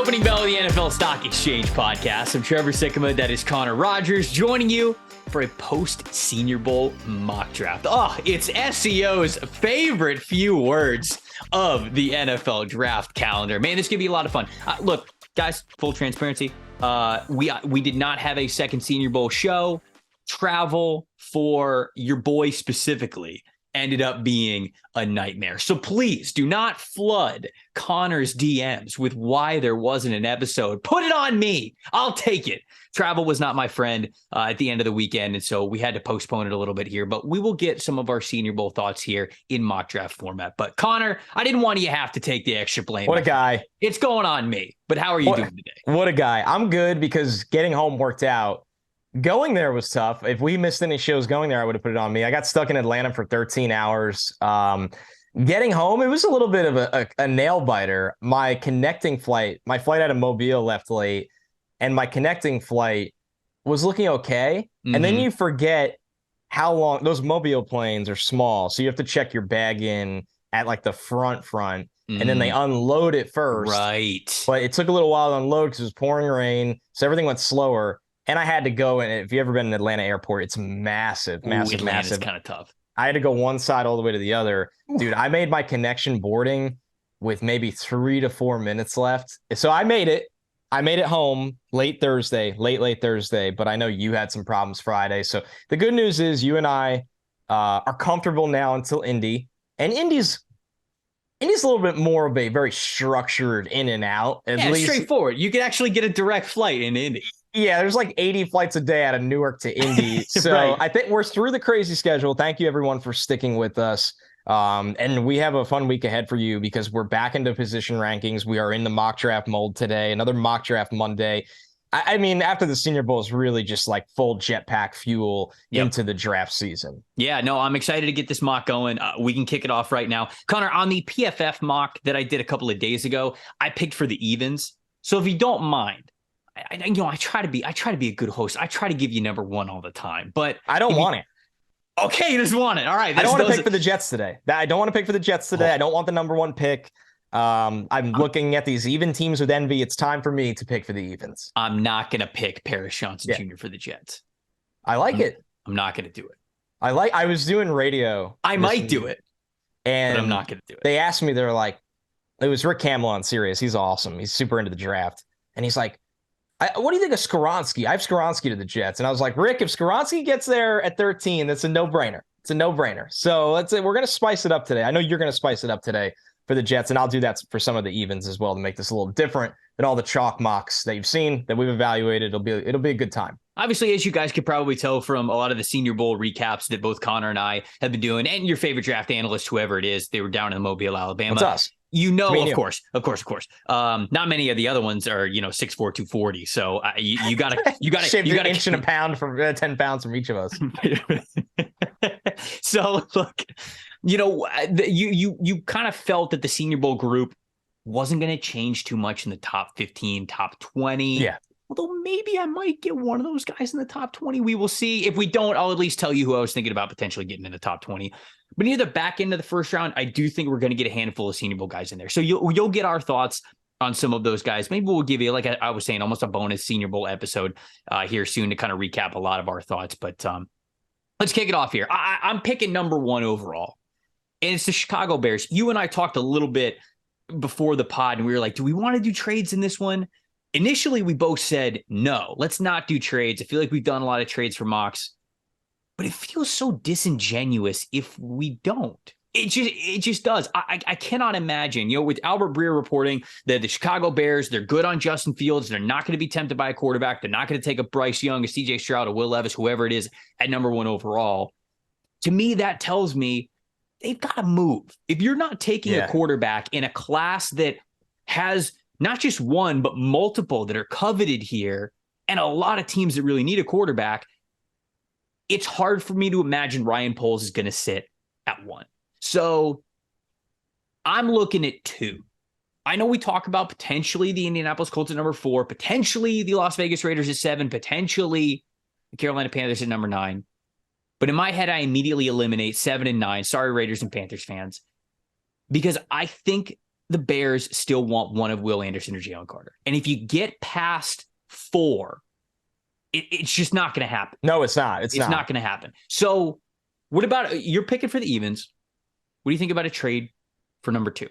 opening bell of the NFL Stock Exchange podcast. I'm Trevor Sikkema. That is Connor Rogers joining you for a post-Senior Bowl mock draft. Oh, it's SEO's favorite few words of the NFL draft calendar. Man, this is going to be a lot of fun. Look, guys, full transparency. We did not have a second Senior Bowl show. Travel for your boy specifically ended up being a nightmare. So please do not flood Connor's DMs with why there wasn't an episode. Put it on me. I'll take it. Travel was not my friend at the end of the weekend, and so we had to postpone it a little bit here, but we will get some of our Senior Bowl thoughts here in mock draft format. But Connor, I didn't want you to have to take the extra blame. What a guy. It's going on me. But how are you doing today? What a guy. I'm good because getting home worked out. Going there was tough. If we missed any shows going there, I would have put it on me. I got stuck in Atlanta for 13 hours. Getting home, it was a little bit of a nail biter. My flight out of Mobile left late, and my connecting flight was looking okay. Mm-hmm. And then you forget how long those Mobile planes are small. So you have to check your bag in at like the front, and then they unload it first. Right. But it took a little while to unload because it was pouring rain. So everything went slower. And I had to go, and if you've ever been in Atlanta airport, it's massive. Atlanta's kind of tough. I had to go one side all the way to the other. Dude, I made my connection boarding with maybe 3 to 4 minutes left. So I made it. I made it home late Thursday, but I know you had some problems Friday. So the good news is you and I are comfortable now until Indy. And Indy's a little bit more of a very structured in and out. At least straightforward. You can actually get a direct flight into Indy. Yeah, there's like 80 flights a day out of Newark to Indy. So right. I think we're through the crazy schedule. Thank you, everyone, for sticking with us. And we have a fun week ahead for you because we're back into position rankings. We are in the mock draft mold today, another mock draft Monday. I mean, after the Senior Bowl is really just like full jetpack fuel into the draft season. Yeah, no, I'm excited to get this mock going. We can kick it off right now. Connor, on the PFF mock that I did a couple of days ago, I picked for the evens. So if you don't mind, I try to be a good host. I try to give you number one all the time, but I don't want it. Okay, you just want it. All right. I don't want to pick for the Jets today. I don't want to pick for the Jets today. I don't want the number one pick. I'm looking at these even teams with envy. It's time for me to pick for the evens. I'm not going to pick Paris Johnson Jr. for the Jets. I like it. I'm not going to do it. I was doing radio. I might do it, but I'm not going to do it. They asked me, they're like, it was Rick Campbell on Sirius. He's awesome. He's super into the draft. And he's like, what do you think of Skoronski? I have Skoronski to the Jets. And I was like, Rick, if Skoronski gets there at 13, that's a no-brainer. It's a no-brainer. So we're going to spice it up today. I know you're going to spice it up today for the Jets, and I'll do that for some of the evens as well to make this a little different than all the chalk mocks that you've seen, that we've evaluated. It'll be a good time. Obviously, as you guys could probably tell from a lot of the Senior Bowl recaps that both Connor and I have been doing, and your favorite draft analyst, whoever it is, they were down in Mobile, Alabama. That's us. You know, of course. Not many of the other ones are, 6'4", 240. So you got an inch and a pound from 10 pounds from each of us. So look, you kind of felt that the Senior Bowl group wasn't going to change too much in the top 15, top 20. Yeah. Although maybe I might get one of those guys in the top 20. We will see. If we don't, I'll at least tell you who I was thinking about potentially getting in the top 20. But near the back end of the first round, I do think we're going to get a handful of Senior Bowl guys in there. So you'll get our thoughts on some of those guys. Maybe we'll give you, like I was saying, almost a bonus Senior Bowl episode here soon to kind of recap a lot of our thoughts. But let's kick it off here. I'm picking number one overall, and it's the Chicago Bears. You and I talked a little bit before the pod, and we were like, do we want to do trades in this one? Initially, we both said, no, let's not do trades. I feel like we've done a lot of trades for mocks, but it feels so disingenuous if we don't. It just does. I cannot imagine, with Albert Breer reporting that the Chicago Bears, they're good on Justin Fields. They're not going to be tempted by a quarterback. They're not going to take a Bryce Young, a CJ Stroud, a Will Levis, whoever it is at number one overall. To me, that tells me they've got to move. If you're not taking a quarterback in a class that has not just one, but multiple that are coveted here, and a lot of teams that really need a quarterback, it's hard for me to imagine Ryan Poles is going to sit at one. So I'm looking at two. I know we talk about potentially the Indianapolis Colts at number 4, potentially the Las Vegas Raiders at 7, potentially the Carolina Panthers at number 9. But in my head, I immediately eliminate 7 and 9. Sorry, Raiders and Panthers fans, because I think the Bears still want one of Will Anderson or Jalen Carter. And if you get past 4, it's just not going to happen. No, it's not. It's not going to happen. So what about, you're picking for the evens. What do you think about a trade for number 2?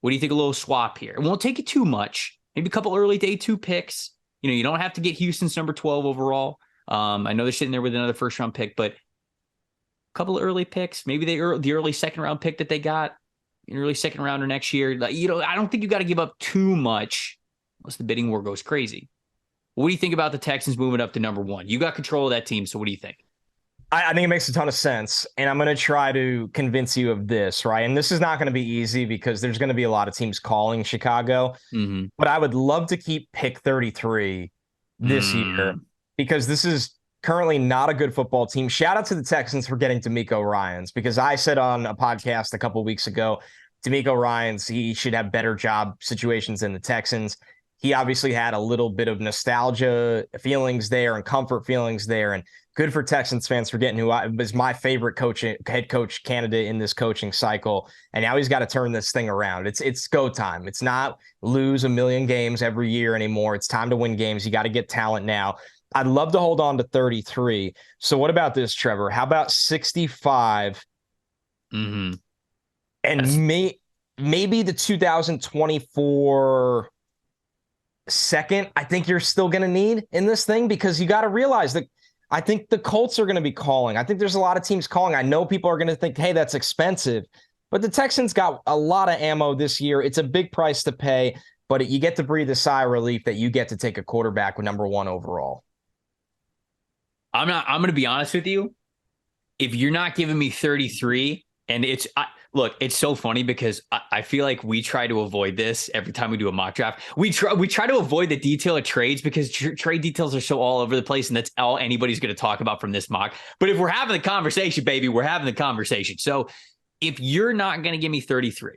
What do you think, a little swap here? It won't take you too much. Maybe a couple early day 2 picks. You don't have to get Houston's number 12 overall. I know they're sitting there with another first round pick, but a couple of early picks, maybe the early second round pick that they got, an early second rounder next year. I don't think you got to give up too much unless the bidding war goes crazy. What do you think about the Texans moving up to number 1? You got control of that team, so what do you think? I think it makes a ton of sense, and I'm going to try to convince you of this, right? And this is not going to be easy because there's going to be a lot of teams calling Chicago, but I would love to keep pick 33 this year because this is currently not a good football team. Shout out to the Texans for getting DeMeco Ryans, because I said on a podcast a couple of weeks ago, DeMeco Ryans, he should have better job situations than the Texans. He obviously had a little bit of nostalgia feelings there and comfort feelings there. And good for Texans fans for getting who was my favorite head coach candidate in this coaching cycle. And now he's got to turn this thing around. It's go time. It's not lose a million games every year anymore. It's time to win games. You got to get talent now. I'd love to hold on to 33. So what about this, Trevor? How about 65? And maybe the 2024 second, I think you're still going to need in this thing, because you got to realize that I think the Colts are going to be calling. I think there's a lot of teams calling. I know people are going to think, hey, that's expensive, but the Texans got a lot of ammo this year. It's a big price to pay, but you get to breathe a sigh of relief that you get to take a quarterback with number 1 overall. I'm going to be honest with you. If you're not giving me 33, and look, it's so funny because I feel like we try to avoid this every time we do a mock draft. We try to avoid the detail of trades because trade details are so all over the place, and that's all anybody's going to talk about from this mock. But if we're having the conversation, baby, we're having the conversation. So if you're not going to give me 33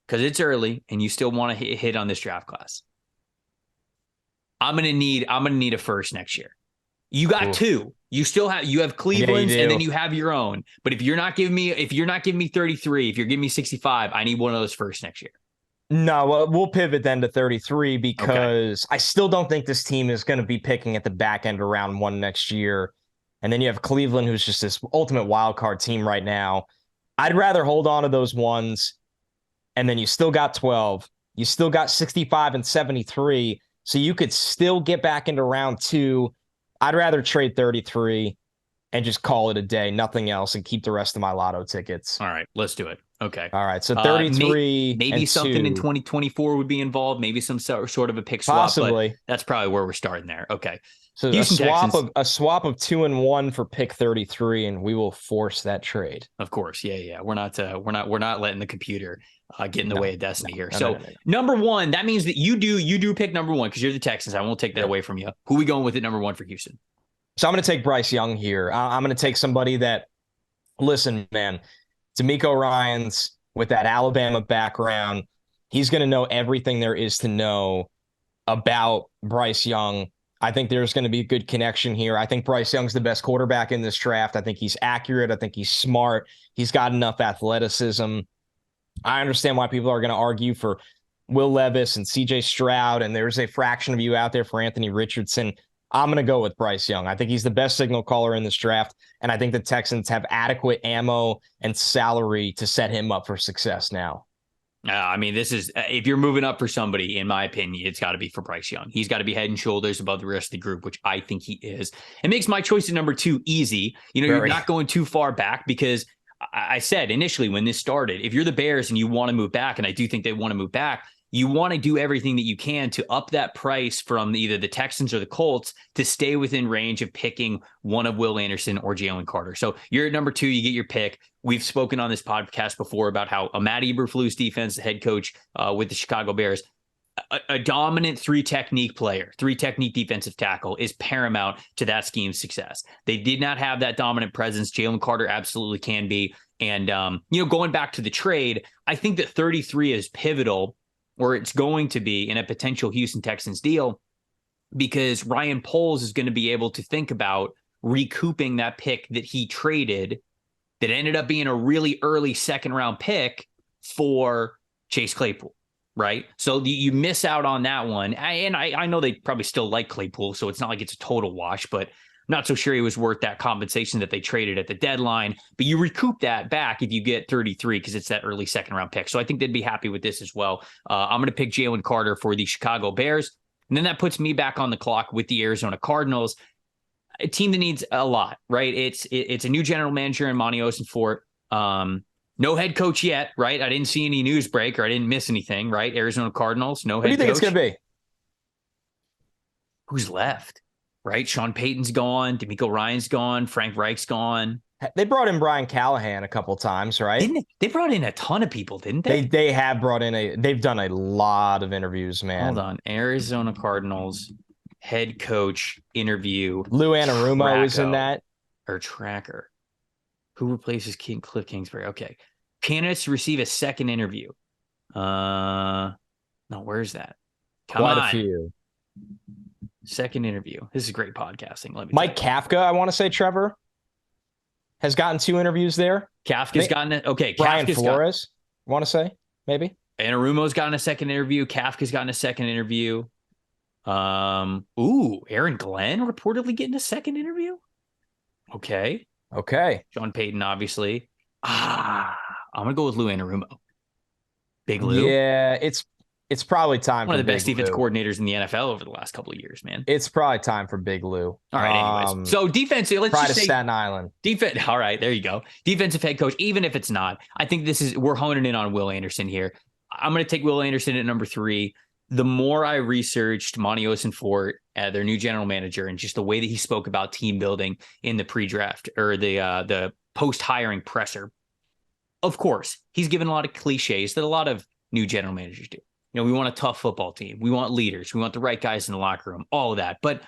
because it's early and you still want to hit on this draft class, I'm going to need a first next year. You got 2. You have Cleveland's, and then you have your own. But if you're not giving me 33, if you're giving me 65, I need one of those first next year. No, we'll pivot then to 33 because I still don't think this team is going to be picking at the back end of round 1 next year. And then you have Cleveland, who's just this ultimate wild card team right now. I'd rather hold on to those ones. And then you still got 12. You still got 65 and 73. So you could still get back into round 2. I'd rather trade 33 and just call it a day, nothing else, and keep the rest of my lotto tickets. All right, let's do it. Okay. All right, so 33 maybe something 2. in 2024 would be involved, maybe some sort of a pick swap. Possibly. But that's probably where we're starting there. Okay. So a swap of 2 and 1 for pick 33, and we will force that trade. Of course. Yeah. We're not letting the computer get in the way of destiny here. So number 1, that means that you do pick number 1 because you're the Texans. I won't take that away from you. Who are we going with at number 1 for Houston? So I'm going to take Bryce Young here. I'm going to take somebody that, listen, man, DeMeco Ryans with that Alabama background, he's going to know everything there is to know about Bryce Young. I think there's going to be a good connection here. I think Bryce Young's the best quarterback in this draft. I think he's accurate. I think he's smart. He's got enough athleticism. I understand why people are going to argue for Will Levis and CJ Stroud, and there's a fraction of you out there for Anthony Richardson. I'm going to go with Bryce Young. I think he's the best signal caller in this draft, and I think the Texans have adequate ammo and salary to set him up for success now. I mean, this is, if you're moving up for somebody, in my opinion, it's got to be for Bryce Young. He's got to be head and shoulders above the rest of the group, which I think he is. It makes my choice at number 2 easy. You're not going too far back because I said initially when this started, if you're the Bears and you want to move back, and I do think they want to move back, you want to do everything that you can to up that price from either the Texans or the Colts to stay within range of picking one of Will Anderson or Jalen Carter. So you're at number 2, you get your pick. We've spoken on this podcast before about how a Matt Eberflus defense, the head coach with the Chicago Bears, a dominant 3-technique player, 3-technique defensive tackle is paramount to that scheme's success. They did not have that dominant presence. Jalen Carter absolutely can be. And, going back to the trade, I think that 33 is pivotal, or it's going to be in a potential Houston Texans deal, because Ryan Poles is going to be able to think about recouping that pick that he traded that ended up being a really early second round pick for Chase Claypool. right? So you miss out on that one. I know they probably still like Claypool, so it's not like it's a total wash, but I'm not so sure he was worth that compensation that they traded at the deadline. But you recoup that back if you get 33 because it's that early second round pick. So I think they'd be happy with this as well. I'm going to pick Jalen Carter for the Chicago Bears. And then that puts me back on the clock with the Arizona Cardinals, a team that needs a lot, right? It's a new general manager in Monty Ossenfort. No head coach yet, right? I didn't see any news break or I didn't miss anything, right? Arizona Cardinals, no head coach. What do you think it's going to be? Who's left, right? Sean Payton's gone. DeMeco Ryans gone. Frank Reich's gone. They brought in Brian Callahan a couple times, right? Didn't they? They brought in a ton of people, didn't they? They have brought in they've done a lot of interviews, man. Hold on. Arizona Cardinals head coach interview. Lou Anarumo is in that. Or tracker. Who replaces Cliff Kingsbury? Okay. Candidates receive a second interview. No, where's that? Quite a few. Second interview. This is great podcasting. Let me Mike Kafka, I want to say, Trevor, has gotten 2 interviews there. Kafka's gotten it. Okay. Brian Flores, I want to say, maybe. Anarumo's gotten a second interview. Kafka's gotten a second interview. Aaron Glenn reportedly getting a second interview. Okay. Sean Payton, obviously. I'm gonna go with Lou Anarumo. Big Lou. Yeah, it's probably time. One for of the best Big defense Lou. coordinators in the NFL over the last couple of years, man. It's probably time for Big Lou. All right. Anyways, so defensive. Let's pride just of say Staten Island. Defense. All right, there you go. Defensive head coach. Even if it's not, I think we're honing in on Will Anderson here. I'm going to take Will Anderson at number 3. The more I researched Monty Ossenfort, their new general manager, and just the way that he spoke about team building in the pre-draft or the post-hiring presser, of course, he's given a lot of cliches that a lot of new general managers do. You know, we want a tough football team. We want leaders. We want the right guys in the locker room, all of that. But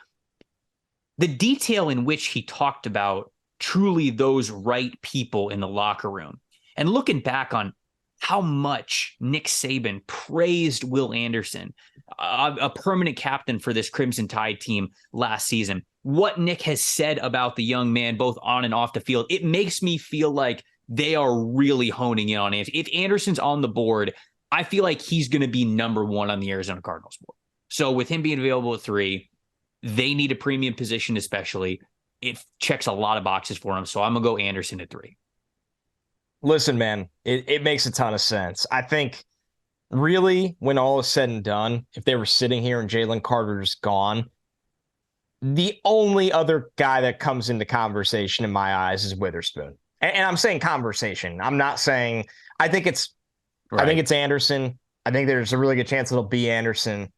the detail in which he talked about truly those right people in the locker room, and looking back on how much Nick Saban praised Will Anderson, a permanent captain for this Crimson Tide team last season, what Nick has said about the young man, both on and off the field, it makes me feel like they are really honing in on Anderson. If Anderson's on the board, I feel like he's going to be number 1 on the Arizona Cardinals board. So with him being available at 3, they need a premium position, especially. It checks a lot of boxes for him. So I'm going to go Anderson at 3. Listen, man, it makes a ton of sense. I think really when all is said and done, if they were sitting here and Jalen Carter's gone, the only other guy that comes into conversation in my eyes is Witherspoon. And I'm saying conversation. I'm not saying I think it's Anderson. I think there's a really good chance it'll be Anderson.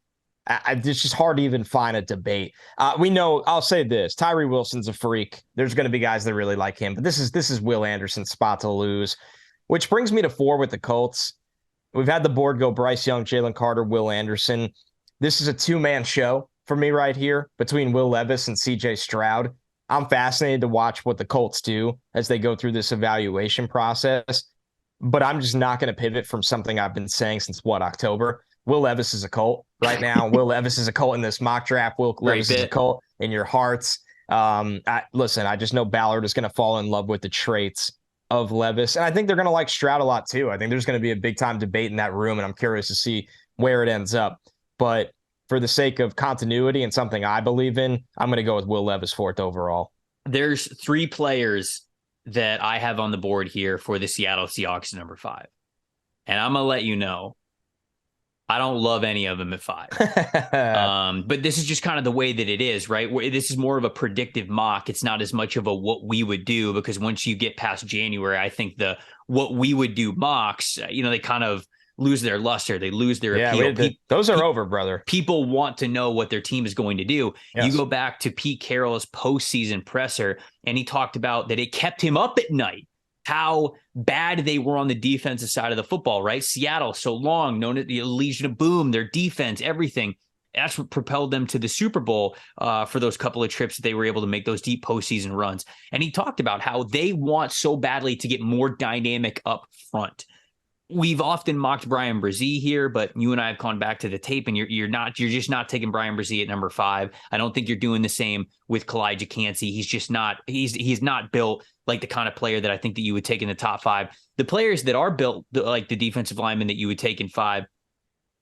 It's just hard to even find a debate. We know, I'll say this, Tyree Wilson's a freak. There's going to be guys that really like him, but this is Will Anderson's spot to lose, which brings me to 4 with the Colts. We've had the board go Bryce Young, Jalen Carter, Will Anderson. This is a 2-man show for me right here between Will Levis and CJ Stroud. I'm fascinated to watch what the Colts do as they go through this evaluation process, but I'm just not going to pivot from something I've been saying since October. Will Levis is a Colt right now. Will Levis is a Colt in this mock draft. Will Levis is a Colt in your hearts. I just know Ballard is going to fall in love with the traits of Levis. And I think they're going to like Stroud a lot too. I think there's going to be a big time debate in that room, and I'm curious to see where it ends up. But for the sake of continuity and something I believe in, I'm going to go with Will Levis 4th overall. There's 3 players that I have on the board here for the Seattle Seahawks at number 5. And I'm going to let you know, I don't love any of them at 5. But this is just kind of the way that it is, right? This is more of a predictive mock. It's not as much of a what we would do, because once you get past January, I think the what we would do mocks, they kind of lose their luster. They lose their appeal. Those are over, brother. People want to know what their team is going to do. Yes. You go back to Pete Carroll's postseason presser, and he talked about that it kept him up at night, how bad they were on the defensive side of the football, right? Seattle, so long, known as the Legion of Boom, their defense, everything. That's what propelled them to the Super Bowl for those couple of trips that they were able to make those deep postseason runs. And he talked about how they want so badly to get more dynamic up front. We've often mocked Brian Brzee here, but you and I have gone back to the tape, and you're just not taking Brian Brzee at number 5. I don't think you're doing the same with Kalijah Cansey. He's just not, he's not built like the kind of player that I think that you would take in the top 5. The players that are built like the defensive lineman that you would take in 5,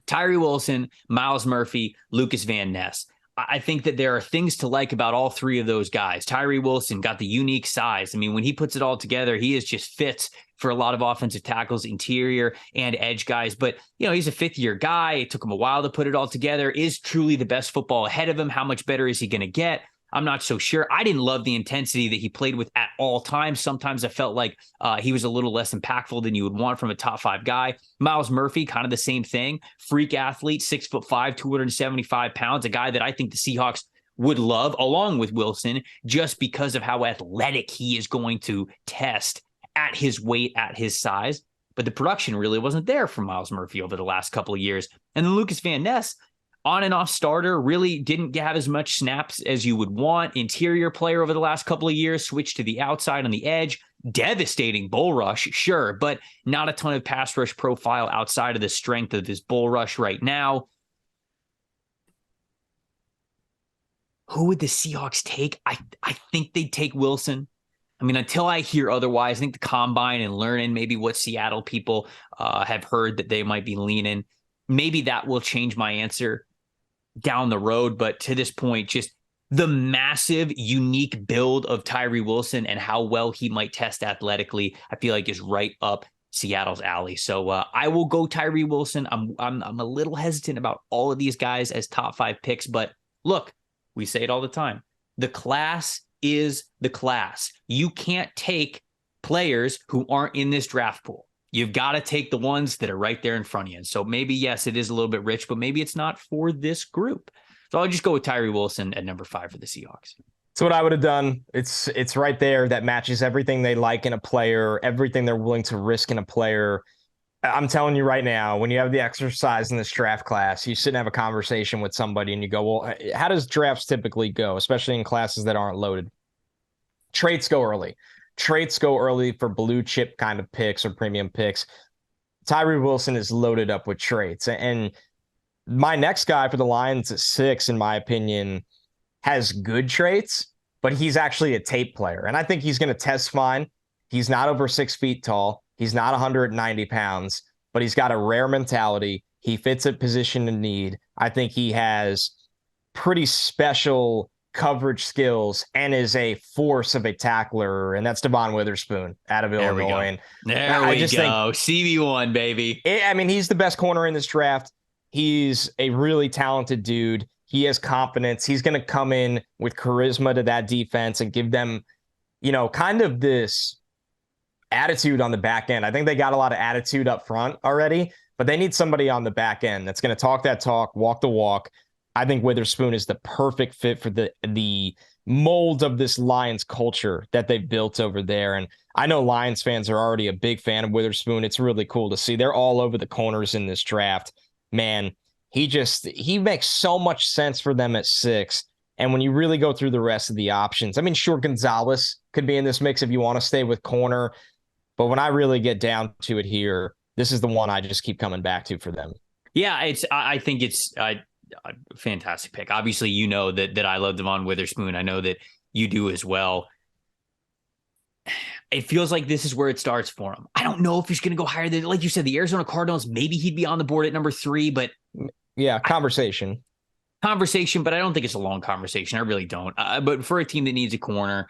Tyree Wilson, Miles Murphy, Lucas Van Ness. I think that there are things to like about all three of those guys. Tyree Wilson got the unique size. I mean, when he puts it all together, he is just fits for a lot of offensive tackles, interior and edge guys. But, he's a fifth-year guy. It took him a while to put it all together. Is truly the best football ahead of him. How much better is he going to get? I'm not so sure. I didn't love the intensity that he played with at all times. Sometimes I felt like he was a little less impactful than you would want from a top 5 guy. Miles Murphy, kind of the same thing. Freak athlete, 6'5", 275 pounds, a guy that I think the Seahawks would love, along with Wilson, just because of how athletic he is going to test at his weight, at his size. But the production really wasn't there for Miles Murphy over the last couple of years. And then Lucas Van Ness, on and off starter, really didn't have as much snaps as you would want. Interior player over the last couple of years, switched to the outside on the edge. Devastating bull rush, sure, but not a ton of pass rush profile outside of the strength of his bull rush right now. Who would the Seahawks take? I think they'd take Wilson. I mean, until I hear otherwise, I think the combine and learning maybe what Seattle people have heard that they might be leaning, maybe that will change my answer down the road. But to this point, just the massive, unique build of Tyree Wilson and how well he might test athletically, I feel like is right up Seattle's alley. So I will go Tyree Wilson. I'm a little hesitant about all of these guys as top 5 picks, but look, we say it all the time. The class is the class. You can't take players who aren't in this draft pool. You've got to take the ones that are right there in front of you. And so maybe, yes, it is a little bit rich, but maybe it's not for this group. So I'll just go with Tyree Wilson at number 5 for the Seahawks. So what I would have done, it's right there. That matches everything they like in a player, everything they're willing to risk in a player. I'm telling you right now, when you have the exercise in this draft class, you sit and have a conversation with somebody and you go, well, how does drafts typically go, especially in classes that aren't loaded? Traits go early. Traits go early for blue chip kind of picks or premium picks. Tyree Wilson is loaded up with traits. And my next guy for the Lions at 6, in my opinion, has good traits, but he's actually a tape player. And I think he's going to test fine. He's not over 6 feet tall. He's not 190 pounds, but he's got a rare mentality. He fits a position of need. I think he has pretty special coverage skills and is a force of a tackler, and that's Devon Witherspoon out of Illinois. There we go. CB1, baby. He's the best corner in this draft. He's a really talented dude. He has confidence. He's going to come in with charisma to that defense and give them, kind of this attitude on the back end. I think they got a lot of attitude up front already, but they need somebody on the back end that's going to talk that talk, walk the walk. I think Witherspoon is the perfect fit for the mold of this Lions culture that they've built over there. And I know Lions fans are already a big fan of Witherspoon. It's really cool to see. They're all over the corners in this draft. Man, he makes so much sense for them at 6. And when you really go through the rest of the options, sure, Gonzalez could be in this mix if you want to stay with corner. But when I really get down to it here, this is the one I just keep coming back to for them. Yeah, I think it's a fantastic pick. Obviously, that I love Devon Witherspoon. I know that you do as well. It feels like this is where it starts for him. I don't know if he's going to go higher than, like you said, the Arizona Cardinals. Maybe he'd be on the board at number 3, but yeah, conversation, but I don't think it's a long conversation. I really don't. But for a team that needs a corner,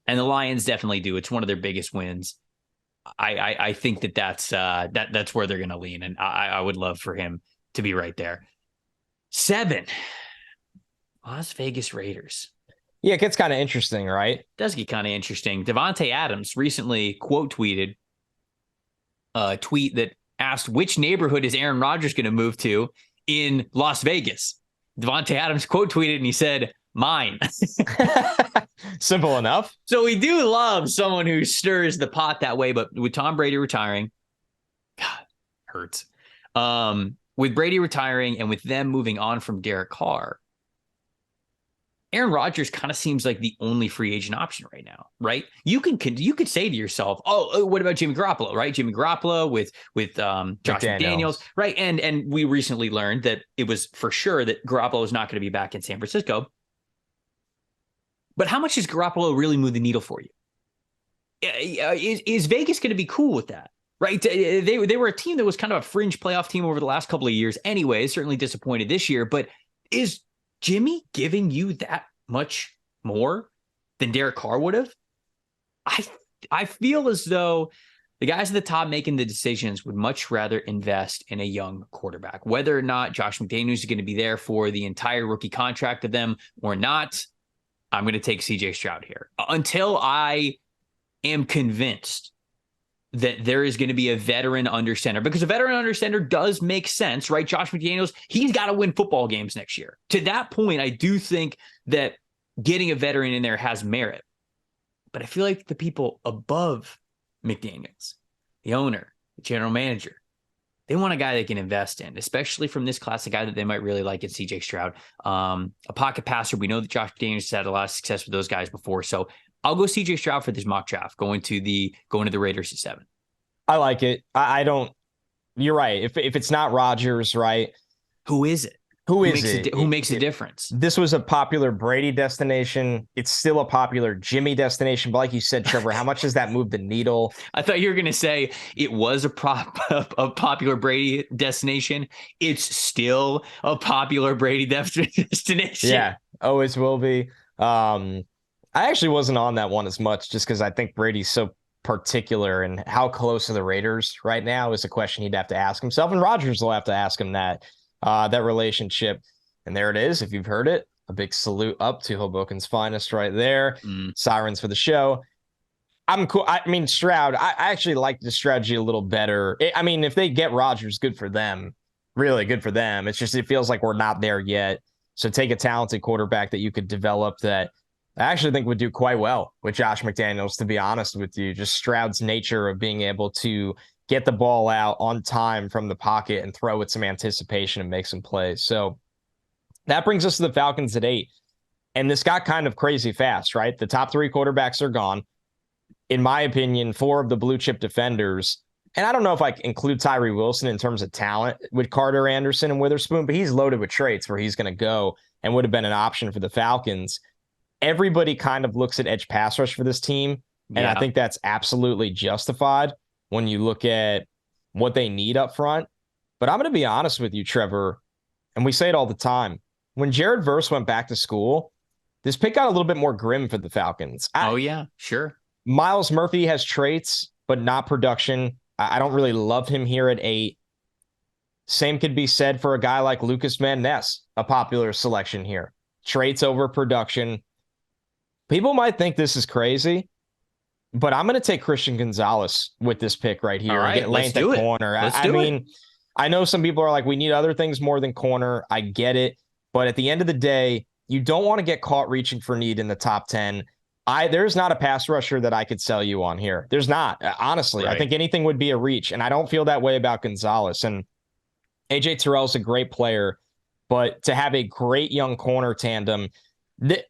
and the Lions definitely do. It's one of their biggest wins. I think that's where they're going to lean, and I would love for him to be right there. 7, Las Vegas Raiders. Yeah, it gets kind of interesting, right? Does get kind of interesting. Devontae Adams recently quote tweeted a tweet that asked, which neighborhood is Aaron Rodgers going to move to in Las Vegas? Devontae Adams quote tweeted and he said, mine. Simple enough. So we do love someone who stirs the pot that way, but with Tom Brady retiring, God, hurts. With Brady retiring and with them moving on from Derek Carr, Aaron Rodgers kind of seems like the only free agent option right now, right? You could say to yourself, oh, what about Jimmy Garoppolo, right? Jimmy Garoppolo with Josh McDaniels, right? And we recently learned that it was for sure that Garoppolo is not going to be back in San Francisco. But how much does Garoppolo really move the needle for you? Is Vegas going to be cool with that? right? They were a team that was kind of a fringe playoff team over the last couple of years anyway. Certainly disappointed this year, but is Jimmy giving you that much more than Derek Carr would have? I feel as though the guys at the top making the decisions would much rather invest in a young quarterback. Whether or not Josh McDaniels is going to be there for the entire rookie contract of them or not, I'm going to take CJ Stroud here. Until I am convinced that there is going to be a veteran under center, because a veteran under center does make sense, right? Josh McDaniels, he's got to win football games next year. To that point, I do think that getting a veteran in there has merit. But I feel like the people above McDaniels, the owner, the general manager, they want a guy they can invest in, especially from this class, a guy that they might really like in CJ Stroud. A pocket passer. We know that Josh McDaniels has had a lot of success with those guys before. So I'll go CJ Stroud for this mock draft, going to the Raiders at 7. I like it. I don't. You're right. If it's not Rodgers, right? Who is it? Who makes a difference? This was a popular Brady destination. It's still a popular Jimmy destination. But like you said, Trevor, how much does that move the needle? I thought you were going to say it was a popular Brady destination. It's still a popular Brady destination. Yeah, always will be. I actually wasn't on that one as much just because I think Brady's so particular, and how close are the Raiders right now is a question he'd have to ask himself, and Rodgers will have to ask him that relationship. And there it is. If you've heard it, a big salute up to Hoboken's finest right there. Sirens for the show. I'm cool. I mean, Stroud, I actually like the strategy a little better. I mean, if they get Rodgers, good for them. Really good for them. It's just, it feels like we're not there yet. So take a talented quarterback that you could develop that I actually think would do quite well with Josh McDaniels, to be honest with you. Just Stroud's nature of being able to get the ball out on time from the pocket and throw with some anticipation and make some plays. So that brings us to the Falcons at 8. And this got kind of crazy fast, right? The top 3 quarterbacks are gone. In my opinion, 4 of the blue chip defenders, and I don't know if I include Tyree Wilson in terms of talent with Carter, Anderson, and Witherspoon, but he's loaded with traits where he's going to go and would have been an option for the Falcons. Everybody kind of looks at edge pass rush for this team, and I think that's absolutely justified when you look at what they need up front. But I'm going to be honest with you, Trevor, and we say it all the time. When Jared Verse went back to school, this pick got a little bit more grim for the Falcons. Sure. Miles Murphy has traits, but not production. I don't really love him here at 8. Same could be said for a guy like Lucas Van Ness, a popular selection here. Traits over production. People might think this is crazy, but I'm going to take Christian Gonzalez with this pick right here. All right, let's do it. Corner. I mean, I know some people are like, we need other things more than corner. I get it. But at the end of the day, you don't want to get caught reaching for need in the top 10. There's not a pass rusher that I could sell you on here. There's not. Honestly, right. I think anything would be a reach, and I don't feel that way about Gonzalez. And AJ Terrell's a great player, but to have a great young corner tandem,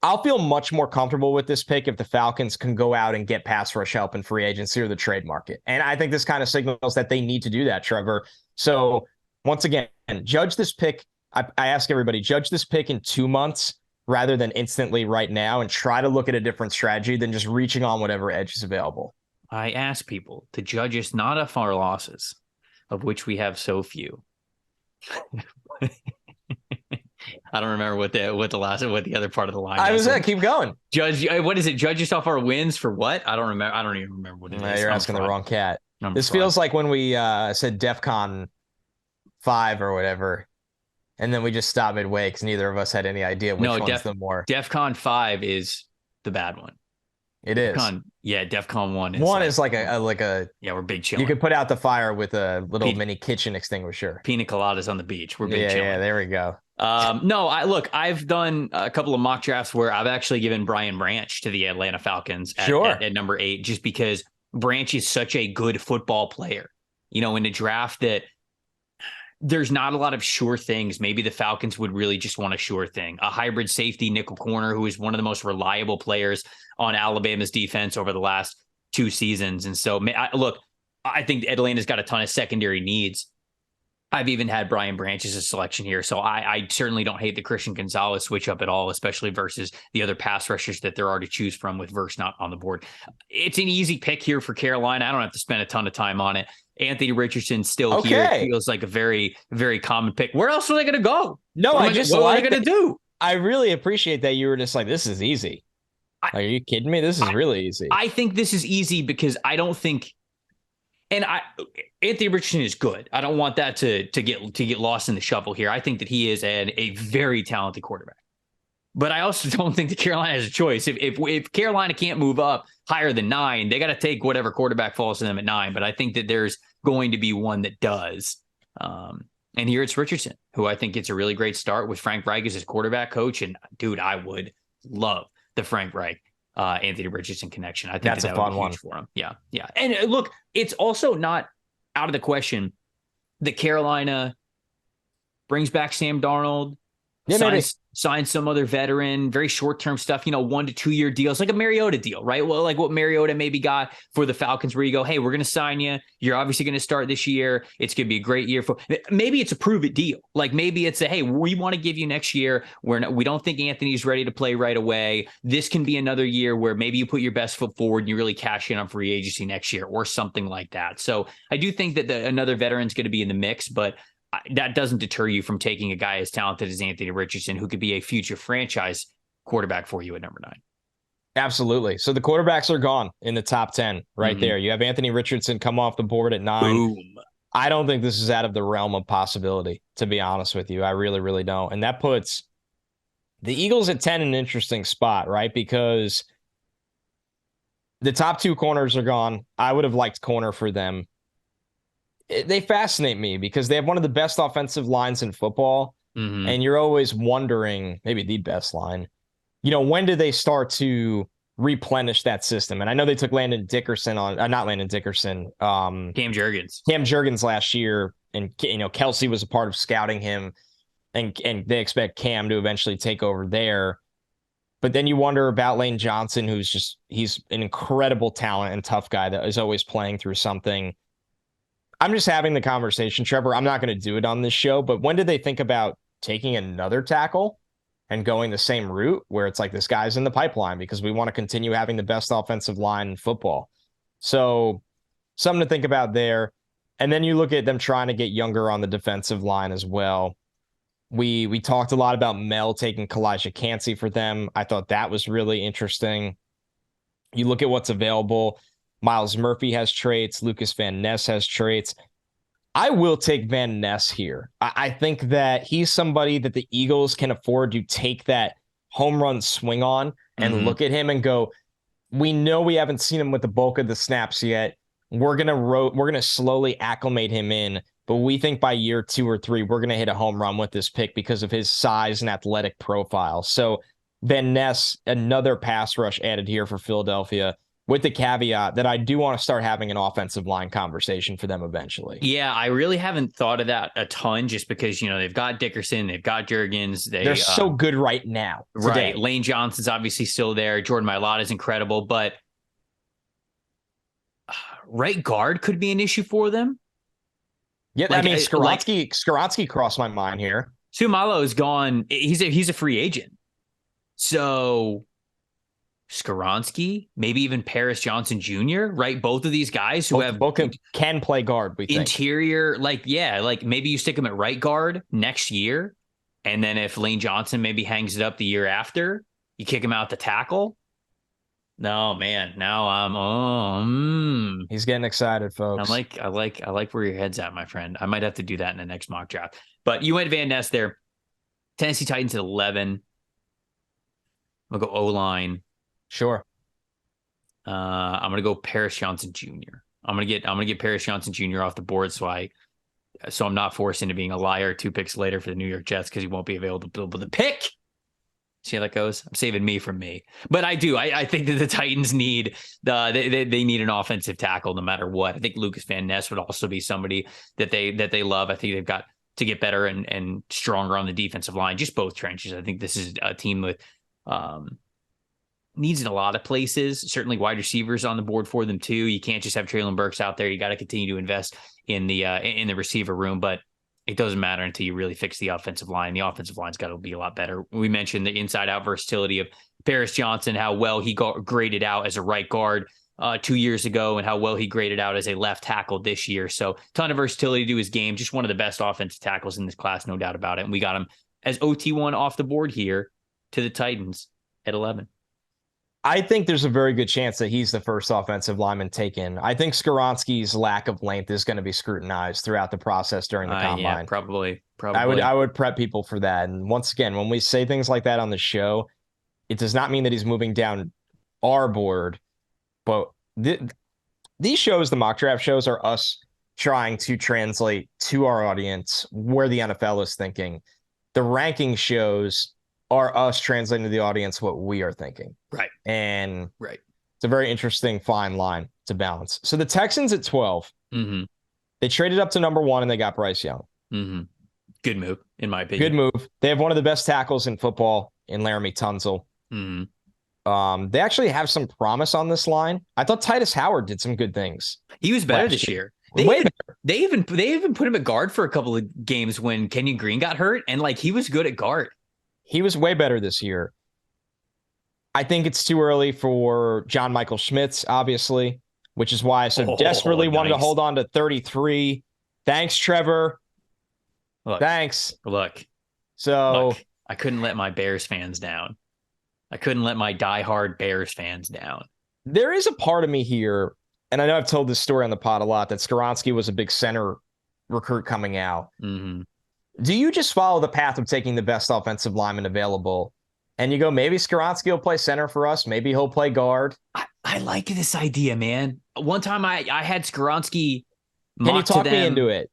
I'll feel much more comfortable with this pick if the Falcons can go out and get pass rush help in free agency or the trade market. And I think this kind of signals that they need to do that, Trevor. So once again, judge this pick. I ask everybody, judge this pick in 2 months rather than instantly right now, and try to look at a different strategy than just reaching on whatever edge is available. I ask people to judge us not off our losses, of which we have so few. I don't remember what the other part of the line. I was going to keep going. Judge, what is it? Judge yourself our wins for what? I don't remember. I don't even remember what it is. You're asking the wrong cat. Feels like when we said DEFCON 5 or whatever, and then we just stopped midway because neither of us had any idea which one's the more. DEFCON 5 is the bad one. It is. DEFCON 1 is one is like a we're big chilling. You could put out the fire with a little mini kitchen extinguisher. Pina coladas on the beach. We're big chilling. Yeah, there we go. I've done a couple of mock drafts where I've actually given Brian Branch to the Atlanta Falcons at number 8, just because Branch is such a good football player. You know, in a draft that there's not a lot of sure things. Maybe the Falcons would really just want a sure thing, a hybrid safety nickel corner who is one of the most reliable players on Alabama's defense over the last 2 seasons. And so, I think Atlanta's got a ton of secondary needs. I've even had Brian Branch as a selection here. So I certainly don't hate the Christian Gonzalez switch up at all, especially versus the other pass rushers that there are to choose from with Verse not on the board. It's an easy pick here for Carolina. I don't have to spend a ton of time on it. Anthony Richardson still here. It feels like a very, very common pick. Where else are they going to go? No, what are they going to do? I really appreciate that you were just like, this is easy. Are you kidding me? This is really easy. I think this is easy because I don't think, and Anthony Richardson is good. I don't want that to get lost in the shuffle here. I think that he is a very talented quarterback. But I also don't think that Carolina has a choice. If Carolina can't move up higher than 9, they got to take whatever quarterback falls to them at 9. But I think that there's going to be one that does. And here it's Richardson, who I think gets a really great start with Frank Reich as his quarterback coach. And dude, I would love the Frank Reich Anthony Richardson connection. I think that's a fun one for him. Yeah. And look, it's also not out of the question that Carolina brings back Sam Darnold, signs some other veteran, very short-term stuff, 1 to 2 year deals, like a Mariota deal, right? Well, like what Mariota maybe got for the Falcons, where you go, hey, we're going to sign you. You're obviously going to start this year. It's going to be a great year for, maybe it's a prove it deal. Like maybe it's hey, we want to give you next year. We don't think Anthony's ready to play right away. This can be another year where maybe you put your best foot forward and you really cash in on free agency next year or something like that. So I do think that another veteran's going to be in the mix, but that doesn't deter you from taking a guy as talented as Anthony Richardson, who could be a future franchise quarterback for you at number 9. Absolutely. So the quarterbacks are gone in the top 10 right there. You have Anthony Richardson come off the board at 9. Boom. I don't think this is out of the realm of possibility, to be honest with you. I really, really don't. And that puts the Eagles at 10 in an interesting spot, right? Because the top 2 corners are gone. I would have liked corner for them. They fascinate me because they have one of the best offensive lines in football. And you're always wondering, maybe the best line, when do they start to replenish that system? And I know they took Cam Jurgens last year. And, Kelsey was a part of scouting him and they expect Cam to eventually take over there. But then you wonder about Lane Johnson, he's an incredible talent and tough guy that is always playing through something. I'm just having the conversation, Trevor. I'm not going to do it on this show, but when did they think about taking another tackle and going the same route where it's like this guy's in the pipeline because we want to continue having the best offensive line in football? So something to think about there. And then you look at them trying to get younger on the defensive line as well. We talked a lot about Mel taking Kalijah Cansey for them. I thought that was really interesting. You look at what's available. Miles Murphy has traits. Lucas Van Ness has traits. I will take Van Ness here. I think that he's somebody that the Eagles can afford to take that home run swing on and look at him and go, we know we haven't seen him with the bulk of the snaps yet. We're gonna slowly acclimate him in, but we think by year 2 or 3, we're gonna hit a home run with this pick because of his size and athletic profile. So Van Ness, another pass rush added here for Philadelphia, with the caveat that I do want to start having an offensive line conversation for them eventually. Yeah, I really haven't thought of that a ton just because, they've got Dickerson, they've got Jurgens. They're so good right now. Right. Lane Johnson's obviously still there. Jordan Mailata is incredible, but right guard could be an issue for them. Yeah, Skoronski crossed my mind here. Sumalo is gone. He's a free agent. So Skoronski, maybe even Paris Johnson Jr., right? Both of these guys who can play guard, we think. Interior, maybe you stick him at right guard next year. And then if Lane Johnson maybe hangs it up the year after, you kick him out the tackle. No, man. Now I'm he's getting excited, folks. I like where your head's at, my friend. I might have to do that in the next mock draft. But you went Van Ness there. Tennessee Titans at 11. I'm gonna go O-line. Sure. I'm gonna go Paris Johnson Jr. I'm gonna get Paris Johnson Jr. off the board, so I'm not forced into being a liar 2 picks later for the New York Jets because he won't be able to build the pick. See how that goes? I'm saving me from me, but I think that the Titans need they need an offensive tackle no matter what. I think Lucas Van Ness would also be somebody that they love. I think they've got to get better and stronger on the defensive line, just both trenches. I think this is a team with needs in a lot of places. Certainly wide receivers on the board for them too. You can't just have Treylon Burks out there. You got to continue to invest in the receiver room. But it doesn't matter until you really fix the offensive line. The offensive line's got to be a lot better. We mentioned the inside-out versatility of Paris Johnson, how well he got graded out as a right guard 2 years ago, and how well he graded out as a left tackle this year. So ton of versatility to his game. Just one of the best offensive tackles in this class, no doubt about it. And we got him as OT1 off the board here to the Titans at 11. I think there's a very good chance that he's the first offensive lineman taken. I think Skoronski's lack of length is going to be scrutinized throughout the process during the combine. Yeah, probably. I would prep people for that. And once again, when we say things like that on the show, it does not mean that he's moving down our board. But these shows, the mock draft shows, are us trying to translate to our audience where the NFL is thinking. The ranking shows are us translating to the audience what we are thinking. Right. And right. It's a very interesting fine line to balance. So the Texans at 12, they traded up to number 1 and they got Bryce Young. Good move, in my opinion. Good move. They have one of the best tackles in football in Laramie Tunsil. They actually have some promise on this line. I thought Titus Howard did some good things. He was better this year. They even put him at guard for a couple of games when Kenyon Green got hurt, and like he was good at guard. He was way better this year. I think it's too early for John Michael Schmitz, obviously, which is why I so desperately wanted to hold on to 33. Thanks, Trevor. Thanks. Look, I couldn't let my Bears fans down. I couldn't let my diehard Bears fans down. There is a part of me here, and I know I've told this story on the pod a lot, that Skoronski was a big center recruit coming out. Do you just follow the path of taking the best offensive lineman available, and you go, maybe Skoronski will play center for us, maybe he'll play guard? I like this idea, man. One time I had Skoronski mocked. Can you talk me into it?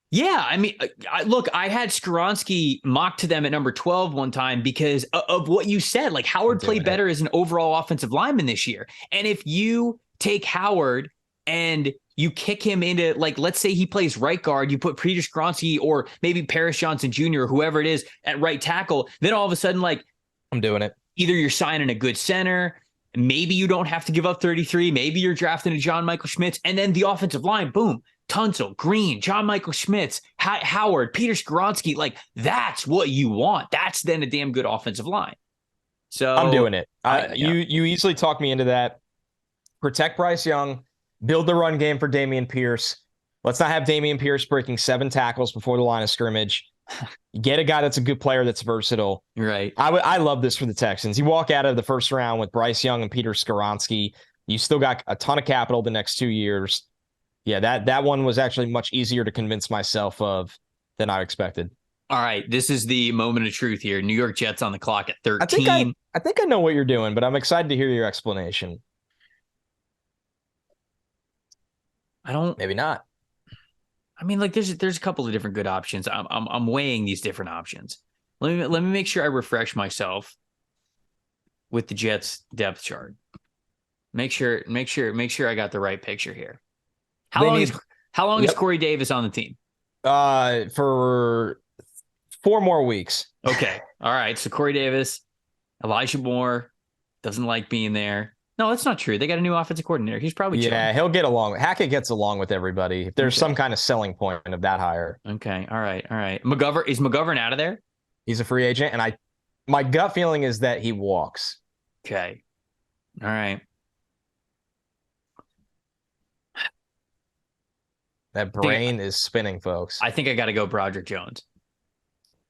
Yeah, I mean, I had Skoronski mocked to them at number 12 one time because of what you said. Like, Howard played better as an overall offensive lineman this year. And if you take Howard and you kick him into, like, let's say he plays right guard, you put Peter Skoronski or maybe Paris Johnson Jr. or whoever it is at right tackle, then all of a sudden, like, I'm doing it. Either you're signing a good center, maybe you don't have to give up 33, maybe you're drafting a John Michael Schmitz, and then the offensive line, boom. Tunsil, Green, John Michael Schmitz, Howard, Peter Skoronski, like that's what you want. That's then a damn good offensive line. So I'm doing it. You easily talk me into that. Protect Bryce Young, build the run game for Dameon Pierce. Let's not have Dameon Pierce breaking 7 tackles before the line of scrimmage. Get a guy that's a good player that's versatile. Right. I love this for the Texans. You walk out of the first round with Bryce Young and Peter Skoronski. You still got a ton of capital the next 2 years. Yeah, that one was actually much easier to convince myself of than I expected. All right, this is the moment of truth here. New York Jets on the clock at 13. I think I know what you're doing, but I'm excited to hear your explanation. Maybe not. I mean, like there's a couple of different good options. I'm weighing these different options. Let me make sure I refresh myself with the Jets depth chart. Make sure I got the right picture here. How long is Corey Davis on the team? For 4 more weeks. Okay. All right. So Corey Davis, Elijah Moore doesn't like being there. No, that's not true. They got a new offensive coordinator. He's probably chilling. Yeah, he'll get along. Hackett gets along with everybody. If there's some kind of selling point of that hire. Okay. All right. Is McGovern out of there? He's a free agent, and my gut feeling is that he walks. Okay. All right. That brain is spinning, folks. I think I got to go Broderick Jones.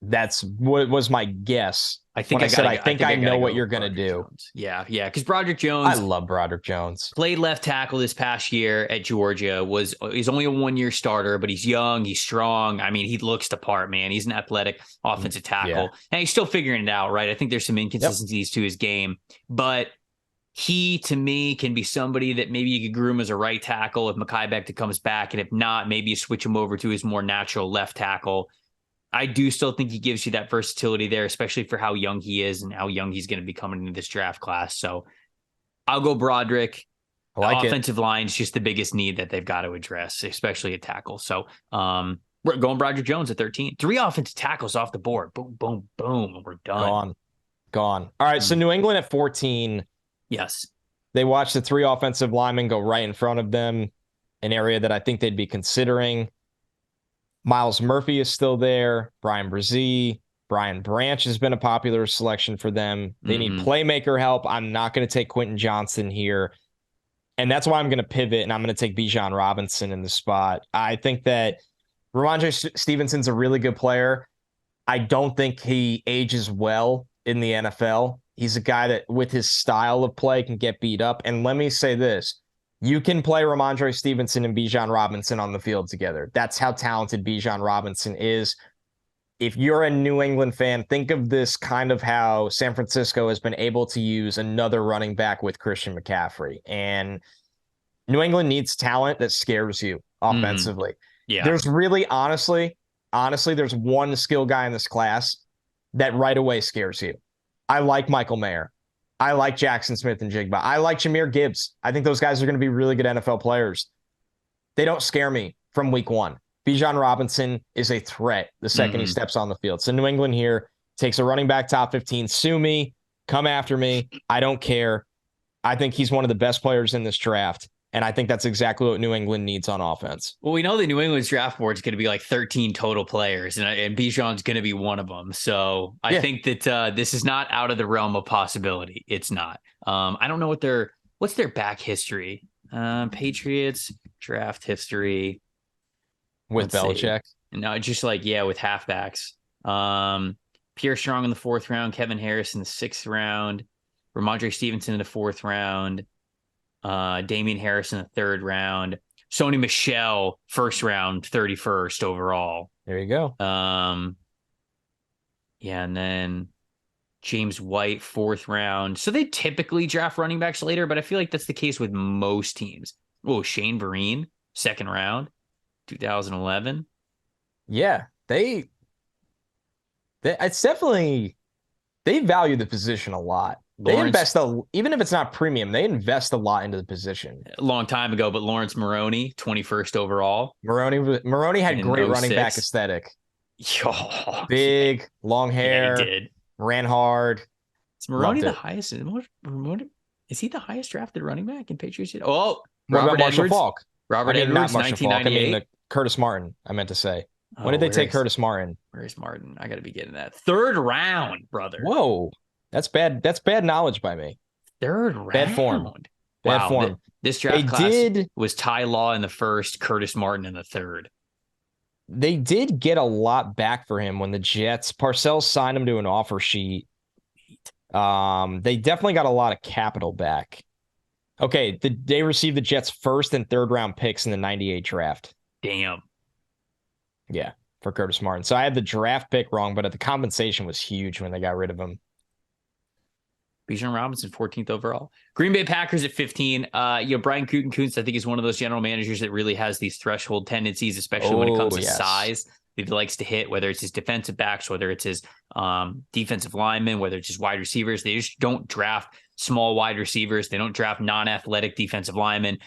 That's what was my guess. I think I know what you're going to do. Jones. Yeah, because Broderick Jones. I love Broderick Jones. Played left tackle this past year at Georgia. He's only a 1-year starter, but he's young. He's strong. I mean, he looks the part, man. He's an athletic offensive tackle. And he's still figuring it out, right? I think there's some inconsistencies to his game. But he, to me, can be somebody that maybe you could groom as a right tackle if Mekhi Becton comes back. And if not, maybe you switch him over to his more natural left tackle. I do still think he gives you that versatility there, especially for how young he is and how young he's going to be coming into this draft class. So I'll go Broderick. The offensive line is just the biggest need that they've got to address, especially at tackle. So we're going Broderick Jones at 13. 3 offensive tackles off the board. Boom, boom, boom. We're done. Gone. All right, so New England at 14. Yes. They watched the 3 offensive linemen go right in front of them, an area that I think they'd be considering. Miles Murphy is still there. Brian Brzee. Brian Branch has been a popular selection for them. They need playmaker help. I'm not going to take Quentin Johnston here. And that's why I'm going to pivot, and I'm going to take Bijan Robinson in the spot. I think that Ramondre Stevenson's a really good player. I don't think he ages well in the NFL. He's a guy that, with his style of play, can get beat up. And let me say this. You can play Ramondre Stevenson and Bijan Robinson on the field together. That's how talented Bijan Robinson is. If you're a New England fan, think of this kind of how San Francisco has been able to use another running back with Christian McCaffrey. And New England needs talent that scares you offensively. Yeah. There's really, honestly, there's one skill guy in this class that right away scares you. I like Michael Mayer. I like Jackson Smith and Jigba. I like Jahmyr Gibbs. I think those guys are going to be really good NFL players. They don't scare me from week one. Bijan Robinson is a threat the second he steps on the field. So New England here takes a running back top 15. Sue me. Come after me. I don't care. I think he's one of the best players in this draft. And I think that's exactly what New England needs on offense. Well, we know the New England's draft board is going to be like 13 total players, and Bijan's going to be one of them. So I think that this is not out of the realm of possibility. It's not. I don't know what's their back history. Patriots draft history with Belichick. No, just with halfbacks. Pierre Strong in the 4th round, Kevin Harris in the 6th round, Ramondre Stevenson in the 4th round. Damian Harris in the 3rd round, Sony Michel 1st round, 31st overall. There you go. And then James White 4th round. So they typically draft running backs later, but I feel like that's the case with most teams. Oh, Shane Vereen 2nd round, 2011. Yeah, it's definitely, they value the position a lot. They invest, even if it's not premium, they invest a lot into the position. A long time ago, but Lawrence Maroney, 21st overall. Maroney had great running back aesthetic. Big, long hair. Yeah, he did. Ran hard. Is Maroney the highest? Is he the highest drafted running back in Patriots? Oh, Robert Edwards. Falk. Robert Edwards, 1998. I mean, Curtis Martin, I meant to say. When did they take Curtis Martin? Where's Martin? I got to be getting that. 3rd round, brother. Whoa. That's bad. That's bad knowledge by me. 3rd round. Bad form. Bad form. This draft class was Ty Law in the 1st, Curtis Martin in the 3rd. They did get a lot back for him when the Jets. Parcells signed him to an offer sheet. They definitely got a lot of capital back. Okay, they received the Jets' 1st and 3rd round picks in the 98 draft. Damn. Yeah, for Curtis Martin. So I had the draft pick wrong, but the compensation was huge when they got rid of him. Bijan Robinson, 14th overall. Green Bay Packers at 15. Brian Gutekunst, I think, is one of those general managers that really has these threshold tendencies, especially when it comes to size that he likes to hit, whether it's his defensive backs, whether it's his defensive linemen, whether it's his wide receivers. They just don't draft small wide receivers. They don't draft non-athletic defensive linemen.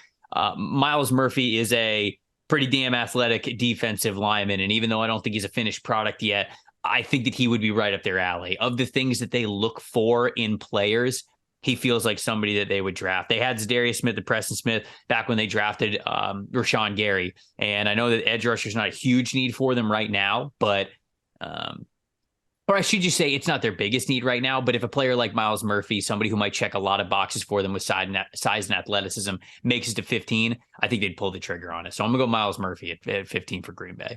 Miles Murphy is a pretty damn athletic defensive lineman, and even though I don't think he's a finished product yet, I think that he would be right up their alley. Of the things that they look for in players, he feels like somebody that they would draft. They had Zadarius Smith and Preston Smith back when they drafted Rashawn Gary. And I know that edge rusher is not a huge need for them right now, but or I should just say it's not their biggest need right now. But if a player like Miles Murphy, somebody who might check a lot of boxes for them with size and athleticism, makes it to 15, I think they'd pull the trigger on it. So I'm going to go Miles Murphy at 15 for Green Bay.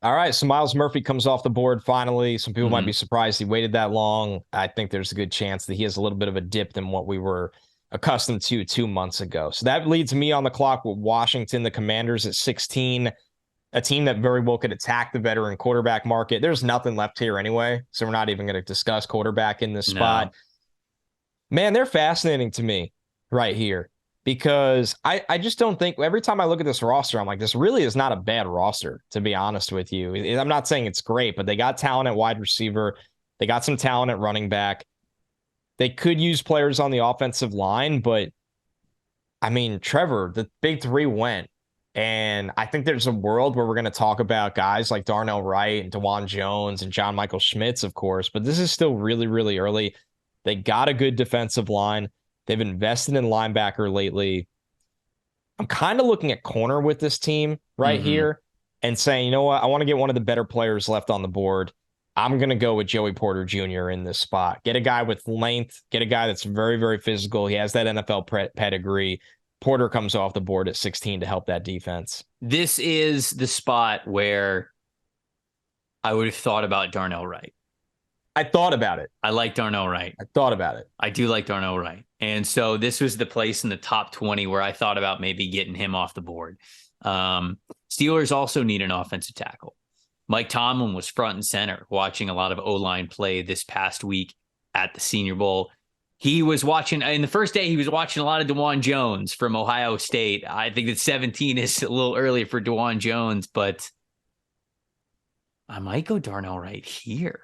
All right, so Miles Murphy comes off the board finally. Some people might be surprised he waited that long. I think there's a good chance that he has a little bit of a dip than what we were accustomed to 2 months ago. So that leads me on the clock with Washington, the Commanders at 16, a team that very well could attack the veteran quarterback market. There's nothing left here anyway, so we're not even going to discuss quarterback in this spot. Man, they're fascinating to me right here. Because I just don't think, every time I look at this roster, I'm like, this really is not a bad roster, to be honest with you. I'm not saying it's great, but they got talent at wide receiver. They got some talent at running back. They could use players on the offensive line, but I mean, Trevor, the big three went. And I think there's a world where we're going to talk about guys like Darnell Wright and DeJuan Jones and John Michael Schmitz, of course, but this is still really, really early. They got a good defensive line. They've invested in linebacker lately. I'm kind of looking at corner with this team right here. and saying, you know what, I want to get one of the better players left on the board. I'm going to go with Joey Porter Jr. in this spot. Get a guy with length, get a guy that's very, very physical. He has that NFL pedigree. Porter comes off the board at 16 to help that defense. This is the spot where I would have thought about Darnell Wright. I thought about it. I like Darnell Wright. I thought about it. I do like Darnell Wright. And so this was the place in the top 20 where I thought about maybe getting him off the board. Steelers also need an offensive tackle. Mike Tomlin was front and center watching a lot of O-line play this past week at the Senior Bowl. He was watching, in the first day, he was watching a lot of DeJuan Jones from Ohio State. I think that 17 is a little early for DeJuan Jones, but I might go Darnell Wright here.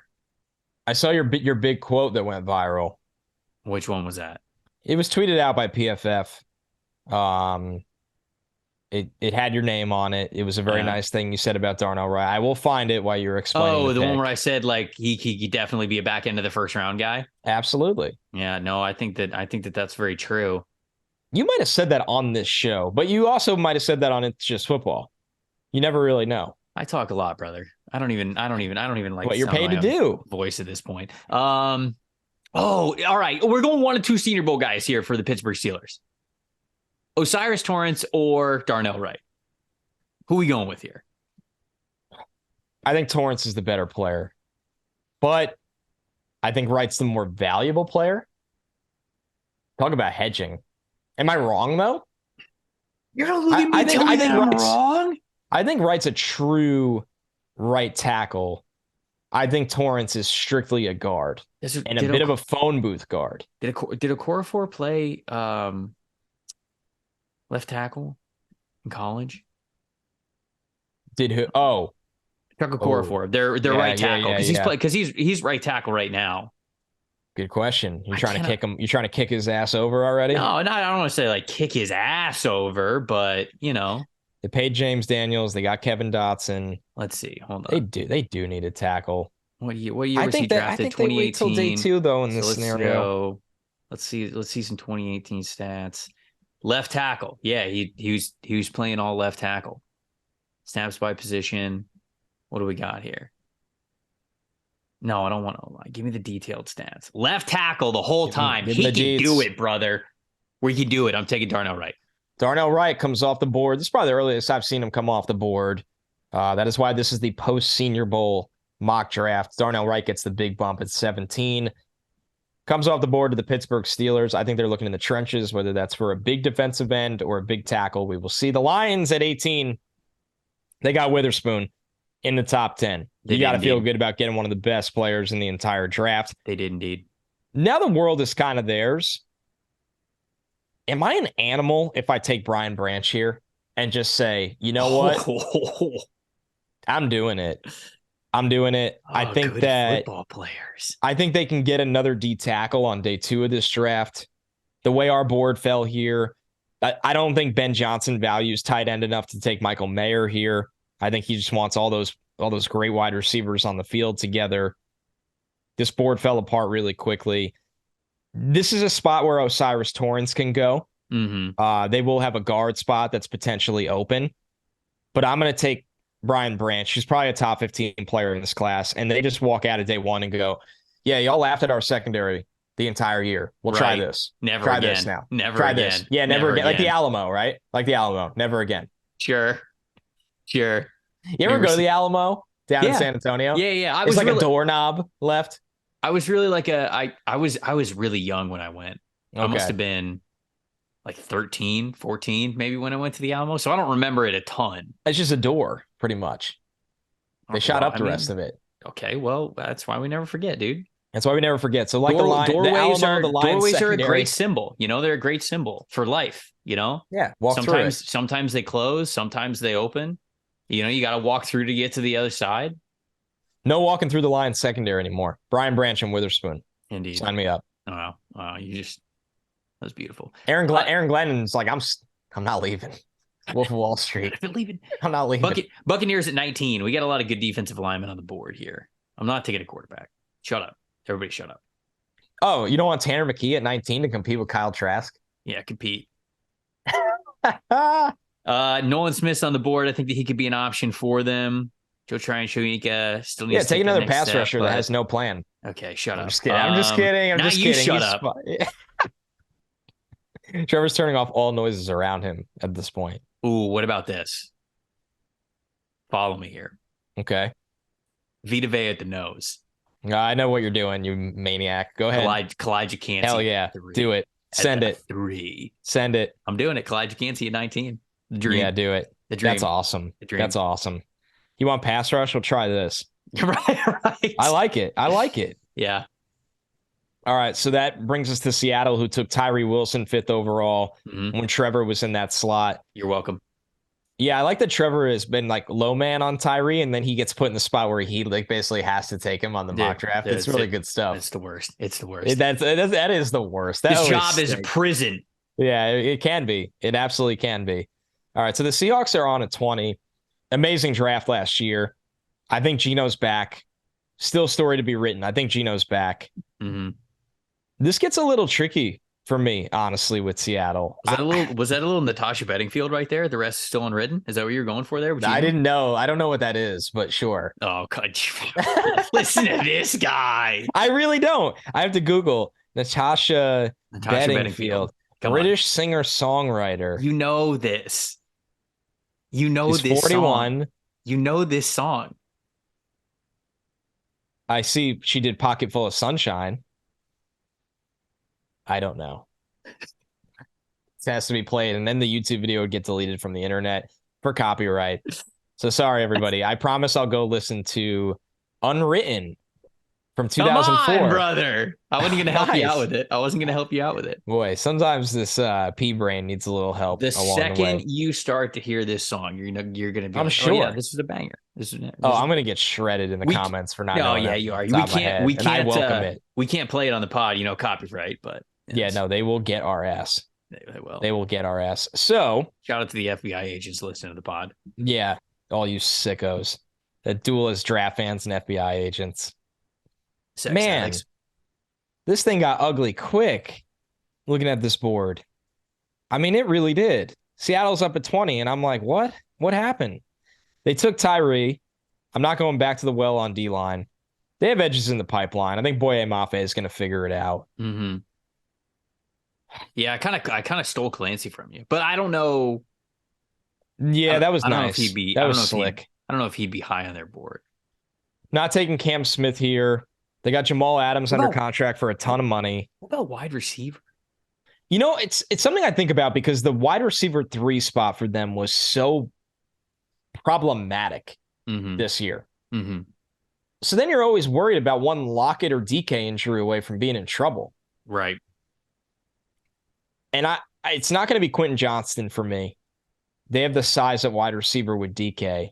I saw your big quote that went viral. Which one was that? It was tweeted out by PFF. It had your name on it. It was a very nice thing you said about Darnell Wright. I will find it while you're explaining. Oh, the one where I said like he could definitely be a back end of the first round guy. Absolutely. Yeah, no, I think that that's very true. You might have said that on this show, but you also might have said that on It's Just Football. You never really know. I talk a lot, brother. I don't even like what you're paid to do. Voice at this point. Oh, all right. We're going 1 and 2 Senior Bowl guys here for the Pittsburgh Steelers. O'Cyrus Torrence or Darnell Wright? Who are we going with here? I think Torrence is the better player, but I think Wright's the more valuable player. Talk about hedging. Am I wrong, though? You're going to look at me and tell me that I'm wrong? I think Wright's a true right tackle. I think Torrence is strictly a guard and a bit of a phone booth guard. Did Okorafor play left tackle in college? Did who? Oh, Chuck Okorafor. They're right tackle because he's right tackle right now. Good question. You're trying to kick him. You're trying to kick his ass over already? No, I don't want to say like kick his ass over, but you know. They paid James Daniels. They got Kevin Dotson. Let's see. Hold on. They do need a tackle. What year was he drafted? I think 2018. They wait till day 2 though in this scenario. Let's see some 2018 stats. Left tackle. Yeah, he was playing all left tackle. Snaps by position. What do we got here? No, I don't want to lie. Give me the detailed stats. Left tackle the whole time. He can do it, brother. We can do it. I'm taking Darnell Wright. Darnell Wright comes off the board. This is probably the earliest I've seen him come off the board. That is why this is the post-Senior Bowl mock draft. Darnell Wright gets the big bump at 17. Comes off the board to the Pittsburgh Steelers. I think they're looking in the trenches, whether that's for a big defensive end or a big tackle. We will see. The Lions at 18, they got Witherspoon in the top 10. You got to feel good about getting one of the best players in the entire draft. They did indeed. Now the world is kind of theirs. Am I an animal if I take Brian Branch here and just say, you know what? I'm doing it. I think that football players. I think they can get another D tackle on day 2 of this draft. The way our board fell here, I don't think Ben Johnson values tight end enough to take Michael Mayer here. I think he just wants all those great wide receivers on the field together. This board fell apart really quickly. This is a spot where O'Cyrus Torrence can go. Mm-hmm. They will have a guard spot that's potentially open. But I'm going to take Brian Branch, who's probably a top 15 player in this class, and they just walk out of day 1 and go, yeah, y'all laughed at our secondary the entire year. We'll try this. Never try again. This now. Never try again. This. Yeah, never again. Like the Alamo, right? Like the Alamo. Never again. Sure. You ever go to the Alamo down in San Antonio? Yeah. It's like a doorknob left. I was really like I was really young when I went. Okay. I must have been like 13, 14 maybe when I went to the Alamo. So I don't remember it a ton. It's just a door, pretty much. They shot up the rest of it. Okay, well, that's why we never forget, dude. That's why we never forget. So like doorways are a great symbol. You know, they're a great symbol for life, you know? Yeah, sometimes they close, sometimes they open. You know, you got to walk through to get to the other side. No walking through the Lions secondary anymore. Brian Branch and Witherspoon. Indeed. Sign me up. Oh, wow. That was beautiful. Aaron Glennon's like, I'm not leaving. Wolf of Wall Street. I'm not leaving. Buccaneers at 19. We got a lot of good defensive linemen on the board here. I'm not taking a quarterback. Shut up. Everybody shut up. Oh, you don't want Tanner McKee at 19 to compete with Kyle Trask? Yeah, compete. Nolan Smith's on the board. I think that he could be an option for them. Joe Tryon-Shoyinka still needs Yeah, to take take the another next pass step, rusher that has no plan. Okay, shut I'm up. just kidding. I'm just kidding. I'm now just you kidding. shut up. Trevor's turning off all noises around him at this point. Ooh, what about this? Follow me here. Okay. Vita Vea at the nose. I know what you're doing, you maniac. Go ahead. Kalijah Cansey. Hell yeah. Do it. Send it. 3. Send it. I'm doing it. Kalijah Cansey at 19. The dream. Yeah, do it. The dream. That's awesome. The dream. That's awesome. You want pass rush? We'll try this. right. I like it. I like it. Yeah. All right. So that brings us to Seattle, who took Tyree Wilson 5th overall when Trevor was in that slot. You're welcome. Yeah, I like that Trevor has been like low man on Tyree, and then he gets put in the spot where he like basically has to take him on the mock draft. It's really good stuff. It's the worst. It's the worst. That is the worst. His job is prison. Yeah, it can be. It absolutely can be. All right, so the Seahawks are on at 20. Amazing draft last year. I think Geno's back. Still story to be written. I think Geno's back. Mm-hmm. This gets a little tricky for me, honestly, with Seattle. Was that a little Natasha Bedingfield right there? The rest is still unwritten. Is that what you're going for there? I didn't know. I don't know what that is, but sure. Oh, God. Listen to this guy. I really don't. I have to Google Natasha Bedingfield. British singer-songwriter. You know this. You know She's this 41. Song. You know this song. I see she did Pocket Full of Sunshine. I don't know. It has to be played, and then the YouTube video would get deleted from the internet for copyright. So sorry, everybody. I promise I'll go listen to Unwritten from 2004. Come on, brother. I wasn't going to help you out with it. I wasn't going to help you out with it. Boy, sometimes this pea brain needs a little help. The second you start to hear this song, you're going to be. I'm sure. Oh, yeah, this is a banger. I'm going to get shredded in the comments for not. Oh yeah, you are. We can't. I welcome it. We can't play it on the pod. Copyright, but. Yeah, no, they will get our ass. They will. They will get our ass. So shout out to the FBI agents listening to the pod. Yeah, all you sickos, the duelist draft fans and FBI agents. Man, this thing got ugly quick. Looking at this board, I mean, it really did. Seattle's up at 20, and I'm like, what? What happened? They took Tyree. I'm not going back to the well on D-line. They have edges in the pipeline. I think Boye Mafe is going to figure it out. Mm-hmm. Yeah, I kind of stole Clancy from you, but I don't know. Yeah, that was nice. I don't know if he'd be. That was slick. I don't know if he'd be high on their board. Not taking Cam Smith here. They got Jamal Adams under contract for a ton of money. What about wide receiver? It's something I think about because the wide receiver 3 spot for them was so problematic this year. Mm-hmm. So then you're always worried about one Lockett or DK injury away from being in trouble. Right. And it's not going to be Quentin Johnston for me. They have the size at wide receiver with DK.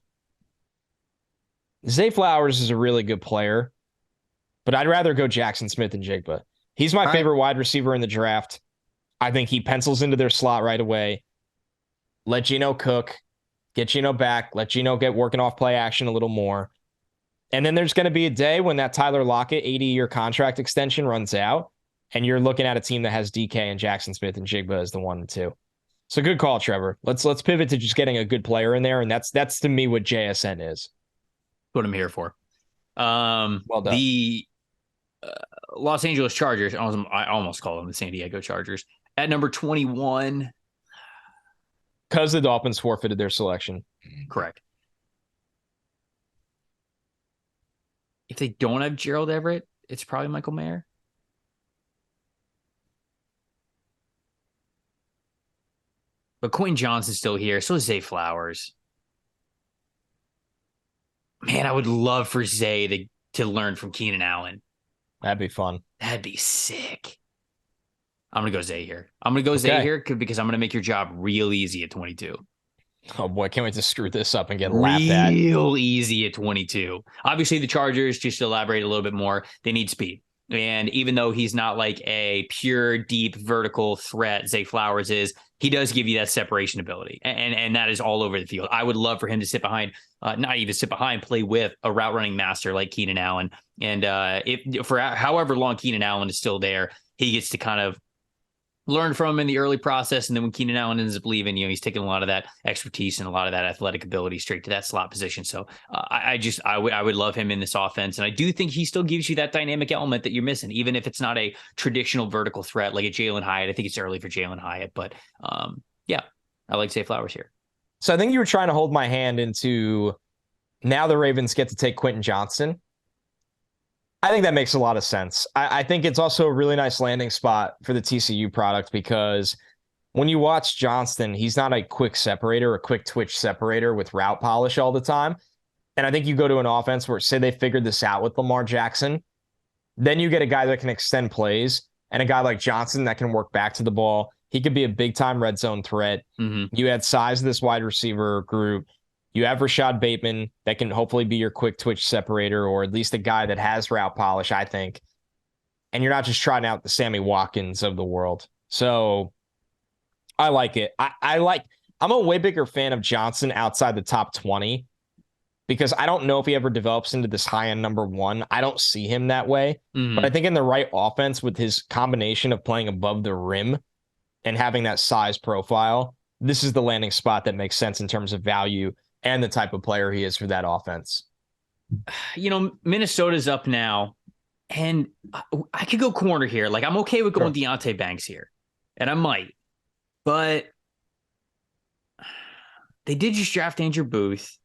Zay Flowers is a really good player, but I'd rather go Jackson Smith and Jigba. He's my favorite wide receiver in the draft. I think he pencils into their slot right away. Let Geno cook, get Geno back, let Geno get working off play action a little more. And then there's going to be a day when that Tyler Lockett 80-year contract extension runs out, and you're looking at a team that has DK and Jackson Smith and Jigba as the 1 and 2. So good call, Trevor. Let's pivot to just getting a good player in there, and that's to me what JSN is. What I'm here for. Well done. The Los Angeles Chargers. I almost call them the San Diego Chargers at number 21. Because the Dolphins forfeited their selection. Correct. If they don't have Gerald Everett, it's probably Michael Mayer. But Quentin Johnson's still here. So is Zay Flowers. Man, I would love for Zay to learn from Keenan Allen. That'd be fun. That'd be sick. I'm going to go Zay here. I'm going to go Zay here because I'm going to make your job real easy at 22. Oh, boy. Can't wait to screw this up and get laughed at. Real easy at 22. Obviously, the Chargers, just to elaborate a little bit more, they need speed. And even though he's not like a pure, deep, vertical threat, Zay Flowers is, he does give you that separation ability. And that is all over the field. I would love for him to sit behind, not even sit behind, play with a route running master like Keenan Allen. And if for however long Keenan Allen is still there, he gets to kind of learned from him in the early process. And then when Keenan Allen ends up leaving, he's taking a lot of that expertise and a lot of that athletic ability straight to that slot position. So I would love him in this offense. And I do think he still gives you that dynamic element that you're missing, even if it's not a traditional vertical threat like a Jalen Hyatt. I think it's early for Jalen Hyatt, but yeah, I like Zay Flowers here. So I think you were trying to hold my hand into now the Ravens get to take Quentin Johnston. I think that makes a lot of sense. I think it's also a really nice landing spot for the TCU product because when you watch Johnston, he's not a quick separator, a quick twitch separator with route polish all the time. And I think you go to an offense where, say, they figured this out with Lamar Jackson, then you get a guy that can extend plays and a guy like Johnson that can work back to the ball. He could be a big-time red zone threat. Mm-hmm. You add size to this wide receiver group. You have Rashad Bateman that can hopefully be your quick twitch separator or at least a guy that has route polish, I think. And you're not just trotting out the Sammy Watkins of the world. So I like it. I'm a way bigger fan of Johnson outside the top 20 because I don't know if he ever develops into this high-end number one. I don't see him that way. Mm-hmm. But I think in the right offense with his combination of playing above the rim and having that size profile, this is the landing spot that makes sense in terms of value and the type of player he is for that offense. Minnesota's up now, and I could go corner here. Like, I'm okay with going Deonte Banks here, and I might. But they did just draft Andrew Booth.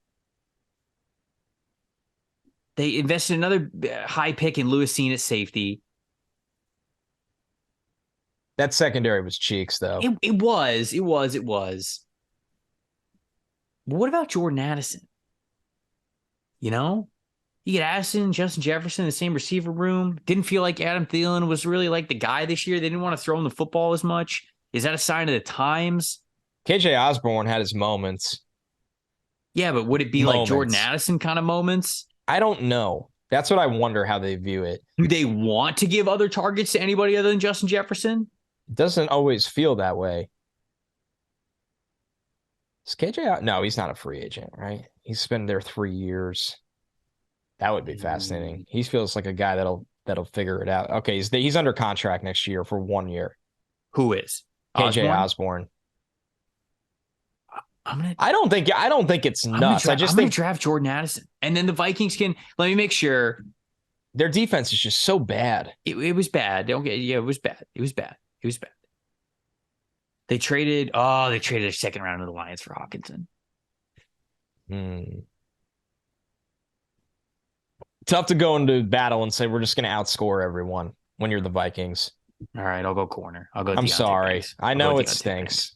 They invested another high pick in Lewis Cine at safety. That secondary was cheeks, though. It was. But what about Jordan Addison? You get Addison, Justin Jefferson in the same receiver room. Didn't feel like Adam Thielen was really like the guy this year. They didn't want to throw him the football as much. Is that a sign of the times? KJ Osborne had his moments. Yeah, but would it be like Jordan Addison kind of moments? I don't know. That's what I wonder how they view it. Do they want to give other targets to anybody other than Justin Jefferson? It doesn't always feel that way. Is KJ out? No, he's not a free agent, right? He's been there 3 years. That would be fascinating. He feels like a guy that'll figure it out. Okay, he's under contract next year for 1 year. Who is? KJ Osborne. I don't think it's nuts. I'm gonna draft Jordan Addison, and then the Vikings can. Let me make sure. Their defense is just so bad. It was bad. Okay, yeah, it was bad. They traded a second round of the Lions for Hawkinson. Tough to go into battle and say we're just going to outscore everyone when you're the Vikings. All right, I'll go corner. I'm sorry. I know it stinks.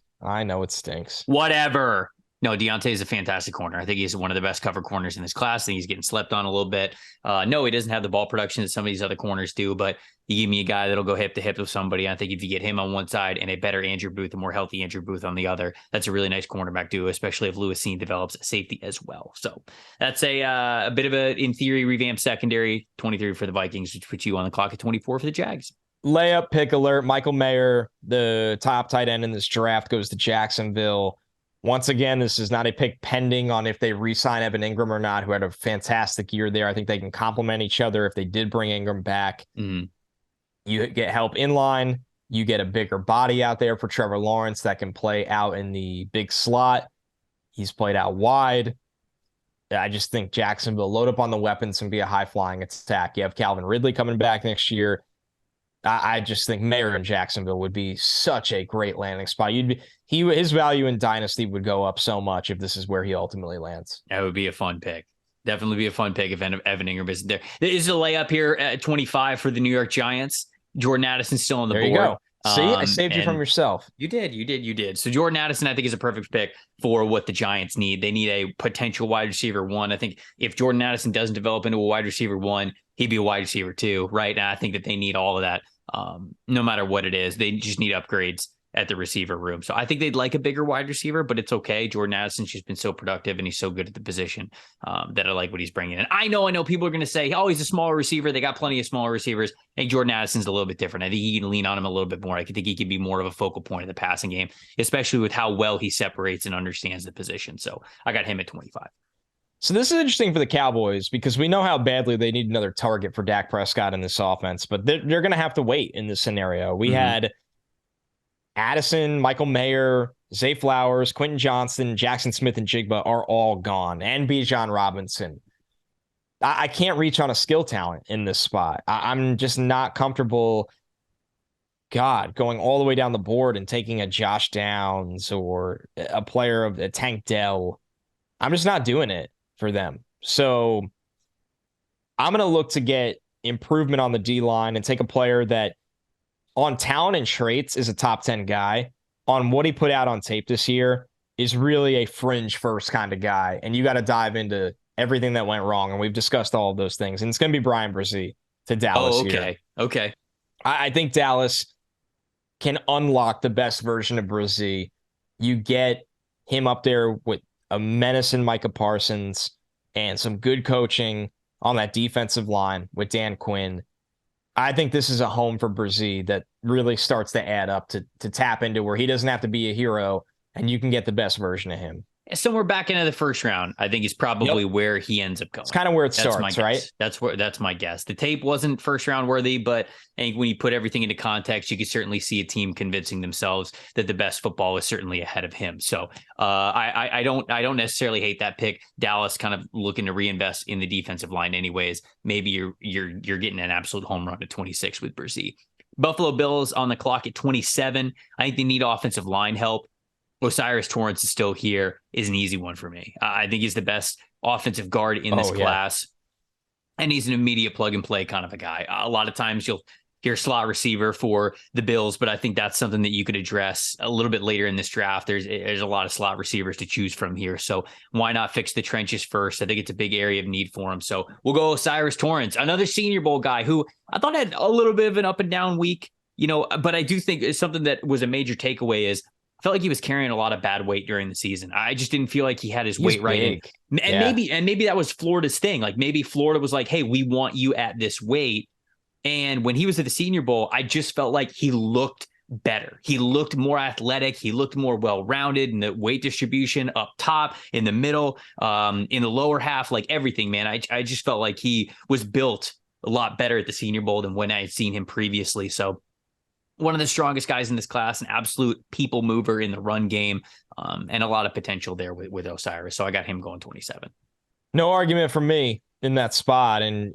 Whatever. No, Deontay is a fantastic corner. I think he's one of the best cover corners in this class. I think he's getting slept on a little bit. No, he doesn't have the ball production that some of these other corners do, but you give me a guy that'll go hip to hip with somebody. I think if you get him on one side and a better Andrew Booth, a more healthy Andrew Booth on the other, that's a really nice cornerback duo, especially if Lewis Cine develops safety as well. So that's a bit of a, in theory, revamped secondary. 23 for the Vikings, which puts you on the clock at 24 for the Jags. Layup pick alert. Michael Mayer, the top tight end in this draft, goes to Jacksonville. Once again, this is not a pick pending on if they re-sign Evan Ingram or not, who had a fantastic year there. I think they can complement each other if they did bring Ingram back. Mm-hmm. You get help in line. You get a bigger body out there for Trevor Lawrence that can play out in the big slot. He's played out wide. I just think Jacksonville load up on the weapons and be a high-flying attack. You have Calvin Ridley coming back next year. I just think Mayer in Jacksonville would be such a great landing spot. His value in Dynasty would go up so much if this is where he ultimately lands. That would be a fun pick. Definitely be a fun pick if Evan Ingram isn't there. There is a layup here at 25 for the New York Giants. Jordan Addison's still on the board. There you go. See, I saved you from yourself. You did. So Jordan Addison, I think, is a perfect pick for what the Giants need. They need a potential wide receiver one. I think if Jordan Addison doesn't develop into a wide receiver one, he'd be a wide receiver two, right? And I think that they need all of that, no matter what it is. They just need upgrades at the receiver room. So I think they'd like a bigger wide receiver, but it's okay. Jordan Addison's just been so productive and he's so good at the position that I like what he's bringing in. I know people are going to say, oh, he's a smaller receiver. They got plenty of smaller receivers. I think Jordan Addison's a little bit different. I think you can lean on him a little bit more. I think he can be more of a focal point of the passing game, especially with how well he separates and understands the position. So I got him at 25. So this is interesting for the Cowboys because we know how badly they need another target for Dak Prescott in this offense, but they're going to have to wait in this scenario. We had Addison, Michael Mayer, Zay Flowers, Quentin Johnston, Jackson Smith, and Jigba are all gone, and Bijan Robinson. I can't reach on a skill talent in this spot. I'm just not comfortable, God, going all the way down the board and taking a Josh Downs or a player of a Tank Dell. I'm just not doing it for them. So I'm going to look to get improvement on the D line and take a player that on talent and traits is a top 10 guy. On what he put out on tape this year is really a fringe first kind of guy. And you got to dive into everything that went wrong. And we've discussed all of those things. And it's going to be Brian Brzee to Dallas okay. here. Okay. I think Dallas can unlock the best version of Brzee. You get him up there with a menace in Micah Parsons and some good coaching on that defensive line with Dan Quinn. I think this is a home for Brzee that really starts to add up to tap into where he doesn't have to be a hero and you can get the best version of him. Somewhere back into the first round, I think is probably where he ends up going. It's kind of where it starts, right? That's my guess. The tape wasn't first round worthy, but I think when you put everything into context, you could certainly see a team convincing themselves that the best football is certainly ahead of him. So I don't necessarily hate that pick. Dallas kind of looking to reinvest in the defensive line anyways. Maybe you're getting an absolute home run at 26 with Brzee. Buffalo Bills on the clock at 27. I think they need offensive line help. O'Cyrus Torrence is still here is an easy one for me. I think he's the best offensive guard in this class. And he's an immediate plug and play kind of a guy. A lot of times you'll hear slot receiver for the Bills, but I think that's something that you could address a little bit later in this draft. There's a lot of slot receivers to choose from here. So why not fix the trenches first? I think it's a big area of need for him. So we'll go O'Cyrus Torrence, another Senior Bowl guy who I thought had a little bit of an up and down week, but I do think it's something that was a major takeaway is I felt like he was carrying a lot of bad weight during the season. I just didn't feel like he had his weight right. And maybe that was Florida's thing. Like maybe Florida was like, hey, we want you at this weight. And when he was at the Senior Bowl, I just felt like he looked better. He looked more athletic. He looked more well-rounded in the weight distribution up top, in the middle, in the lower half, like everything, man. I just felt like he was built a lot better at the Senior Bowl than when I had seen him previously. So one of the strongest guys in this class, an absolute people mover in the run game, and a lot of potential there with O'Cyrus. So I got him going 27. No argument from me in that spot. And,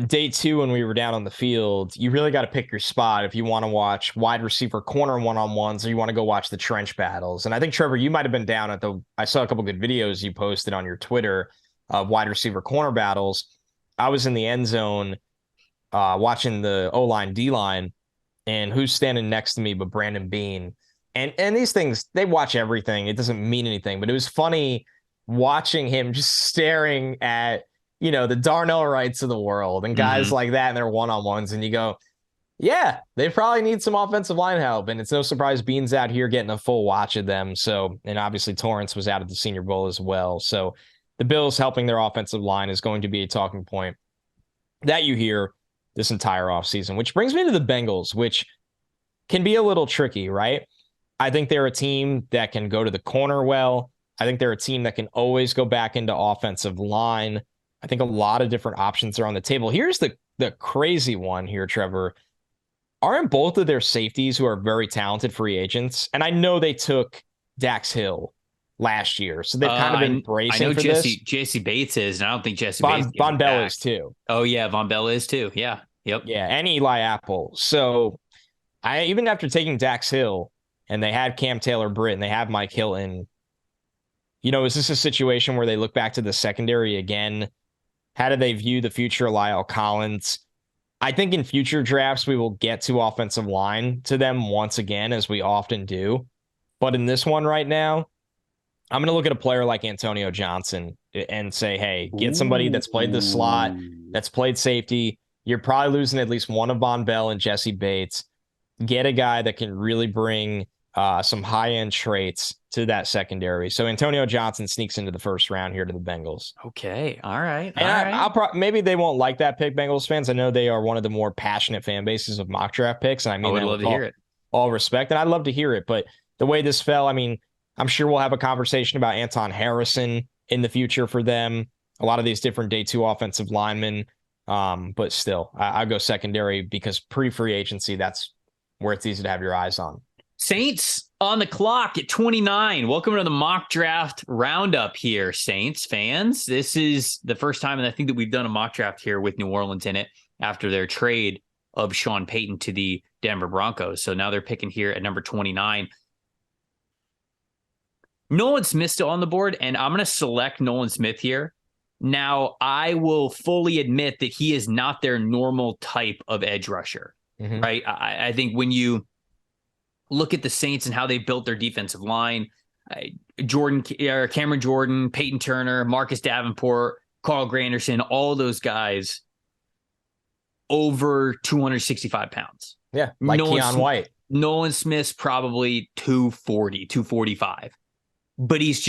day two, when we were down on the field, you really got to pick your spot if you want to watch wide receiver corner one-on-ones or you want to go watch the trench battles. And I think, Trevor, you might have been down I saw a couple good videos you posted on your Twitter of wide receiver corner battles. I was in the end zone watching the O-line, D-line, and who's standing next to me but Brandon Beane. And these things, they watch everything. It doesn't mean anything, but it was funny watching him just staring at, the Darnell Wrights of the world and guys like that in their one-on-ones. And you go, yeah, they probably need some offensive line help. And it's no surprise Beane's out here getting a full watch of them. So, and obviously Torrance was out at the Senior Bowl as well. So the Bills helping their offensive line is going to be a talking point that you hear this entire offseason, which brings me to the Bengals, which can be a little tricky, right? I think they're a team that can go to the corner well. I think they're a team that can always go back into offensive line. I think a lot of different options are on the table. Here's the crazy one here, Trevor. Aren't both of their safeties who are very talented free agents? And I know they took Dax Hill last year, so they've kind of been bracing for this. I know Jesse Bates is, and I don't think Jesse Bates Von Bell is too. Oh, yeah, Von Bell is too. Yeah. Yep. Yeah, and Eli Apple. So even after taking Dax Hill, and they had Cam Taylor-Britt, and they have Mike Hilton, is this a situation where they look back to the secondary again? How do they view the future of Lyle Collins? I think in future drafts, we will get to offensive line to them once again, as we often do. But in this one right now, I'm going to look at a player like Antonio Johnson and say, hey, get somebody that's played the slot, that's played safety. You're probably losing at least one of Von Bell and Jesse Bates. Get a guy that can really bring some high-end traits to that secondary. So Antonio Johnson sneaks into the first round here to the Bengals. Okay. All right. And maybe they won't like that pick, Bengals fans. I know they are one of the more passionate fan bases of mock draft picks. And I would love to hear it. All respect. And I'd love to hear it. But the way this fell, I'm sure we'll have a conversation about Anton Harrison in the future for them. A lot of these different day two offensive linemen. But still, I'll go secondary because pre-free agency, that's where it's easy to have your eyes on. Saints on the clock at 29. Welcome to the mock draft roundup here, Saints fans. This is the first time, and I think that we've done a mock draft here with New Orleans in it after their trade of Sean Payton to the Denver Broncos. So now they're picking here at number 29. Nolan Smith still on the board, and I'm going to select Nolan Smith here. Now, I will fully admit that he is not their normal type of edge rusher, right? I think when you look at the Saints and how they built their defensive line, Cameron Jordan, Peyton Turner, Marcus Davenport, Carl Granderson, all those guys over 265 pounds. Yeah, like Keon White. Nolan Smith's probably 240, 245. But he's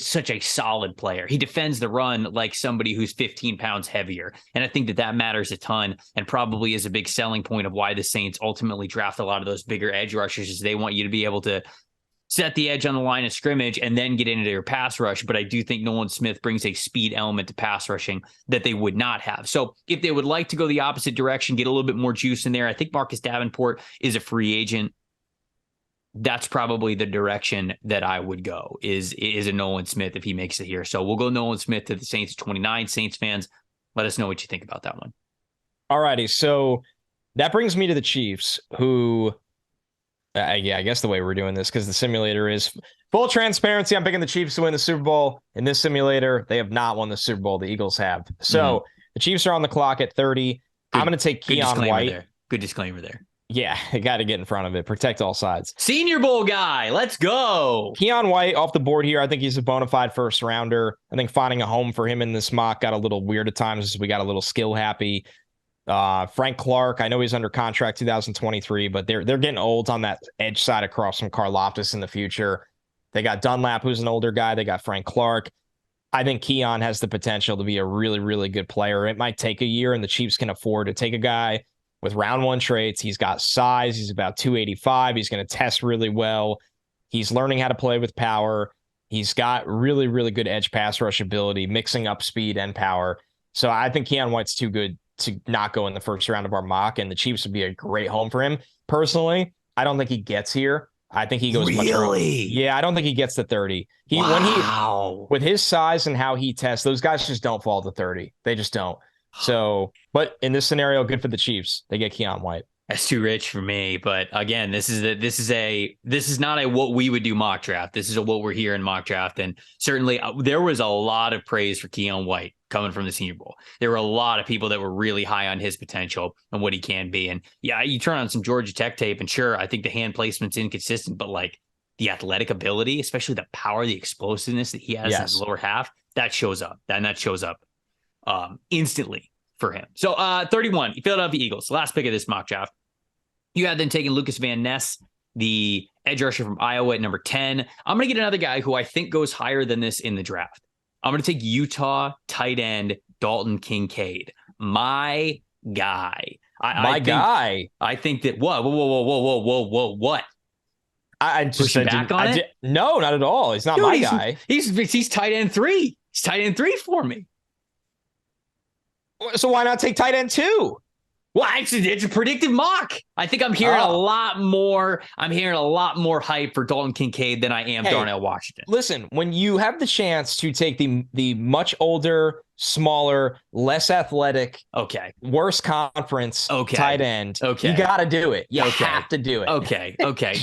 such a solid player. He defends the run like somebody who's 15 pounds heavier. And I think that matters a ton and probably is a big selling point of why the Saints ultimately draft a lot of those bigger edge rushers, is they want you to be able to set the edge on the line of scrimmage and then get into your pass rush. But I do think Nolan Smith brings a speed element to pass rushing that they would not have. So if they would like to go the opposite direction, get a little bit more juice in there, I think Marcus Davenport is a free agent. That's probably the direction that I would go is a Nolan Smith if he makes it here. So we'll go Nolan Smith to the Saints 29. Saints fans, let us know what you think about that one. All righty. So that brings me to the Chiefs, who, I guess the way we're doing this, because the simulator is full transparency. I'm picking the Chiefs to win the Super Bowl. In this simulator, they have not won the Super Bowl. The Eagles have. So the Chiefs are on the clock at 30. I'm going to take Keon White. There. Good disclaimer there. Yeah, I got to get in front of it. Protect all sides. Senior Bowl guy. Let's go. Keon White off the board here. I think he's a bona fide first rounder. I think finding a home for him in this mock got a little weird at times as we got a little skill happy. Frank Clark, I know he's under contract 2023, but they're getting old on that edge side across from Karlaftis in the future. They got Dunlap, who's an older guy. They got Frank Clark. I think Keon has the potential to be a really, really good player. It might take a year, and the Chiefs can afford to take a guy with round one traits. He's got size. He's about 285. He's going to test really well. He's learning how to play with power. He's got really, really good edge pass rush ability, mixing up speed and power. So I think Keon White's too good to not go in the first round of our mock, and the Chiefs would be a great home for him. Personally, I don't think he gets here. I think he goes much early. Yeah, I don't think he gets to 30. With his size and how he tests, those guys just don't fall to 30. They just don't. So, but in this scenario, good for the Chiefs. They get Keon White. That's too rich for me. But again, this is not a what we would do mock draft. This is a what we're here in mock draft. And certainly there was a lot of praise for Keon White coming from the Senior Bowl. There were a lot of people that were really high on his potential and what he can be. And yeah, you turn on some Georgia Tech tape, and sure, I think the hand placement's inconsistent, but like the athletic ability, especially the power, the explosiveness that he has in his lower half, that shows up. And that shows up instantly for him. So 31, Philadelphia Eagles, last pick of this mock draft. You had then taken Lucas Van Ness, the edge rusher from Iowa at number 10. I'm going to get another guy who I think goes higher than this in the draft. I'm going to take Utah tight end Dalton Kincaid. My guy. I think that, what? I just said back on it? No, not at all. He's not my guy. He's tight end 3. He's tight end 3 for me. So why not take tight end 2? Well, it's a predictive mock. I think I'm hearing a lot more. I'm hearing a lot more hype for Dalton Kincaid than I am Darnell Washington. Listen, when you have the chance to take the much older, smaller, less athletic, worse conference tight end, you got to do it. You have to do it. Okay.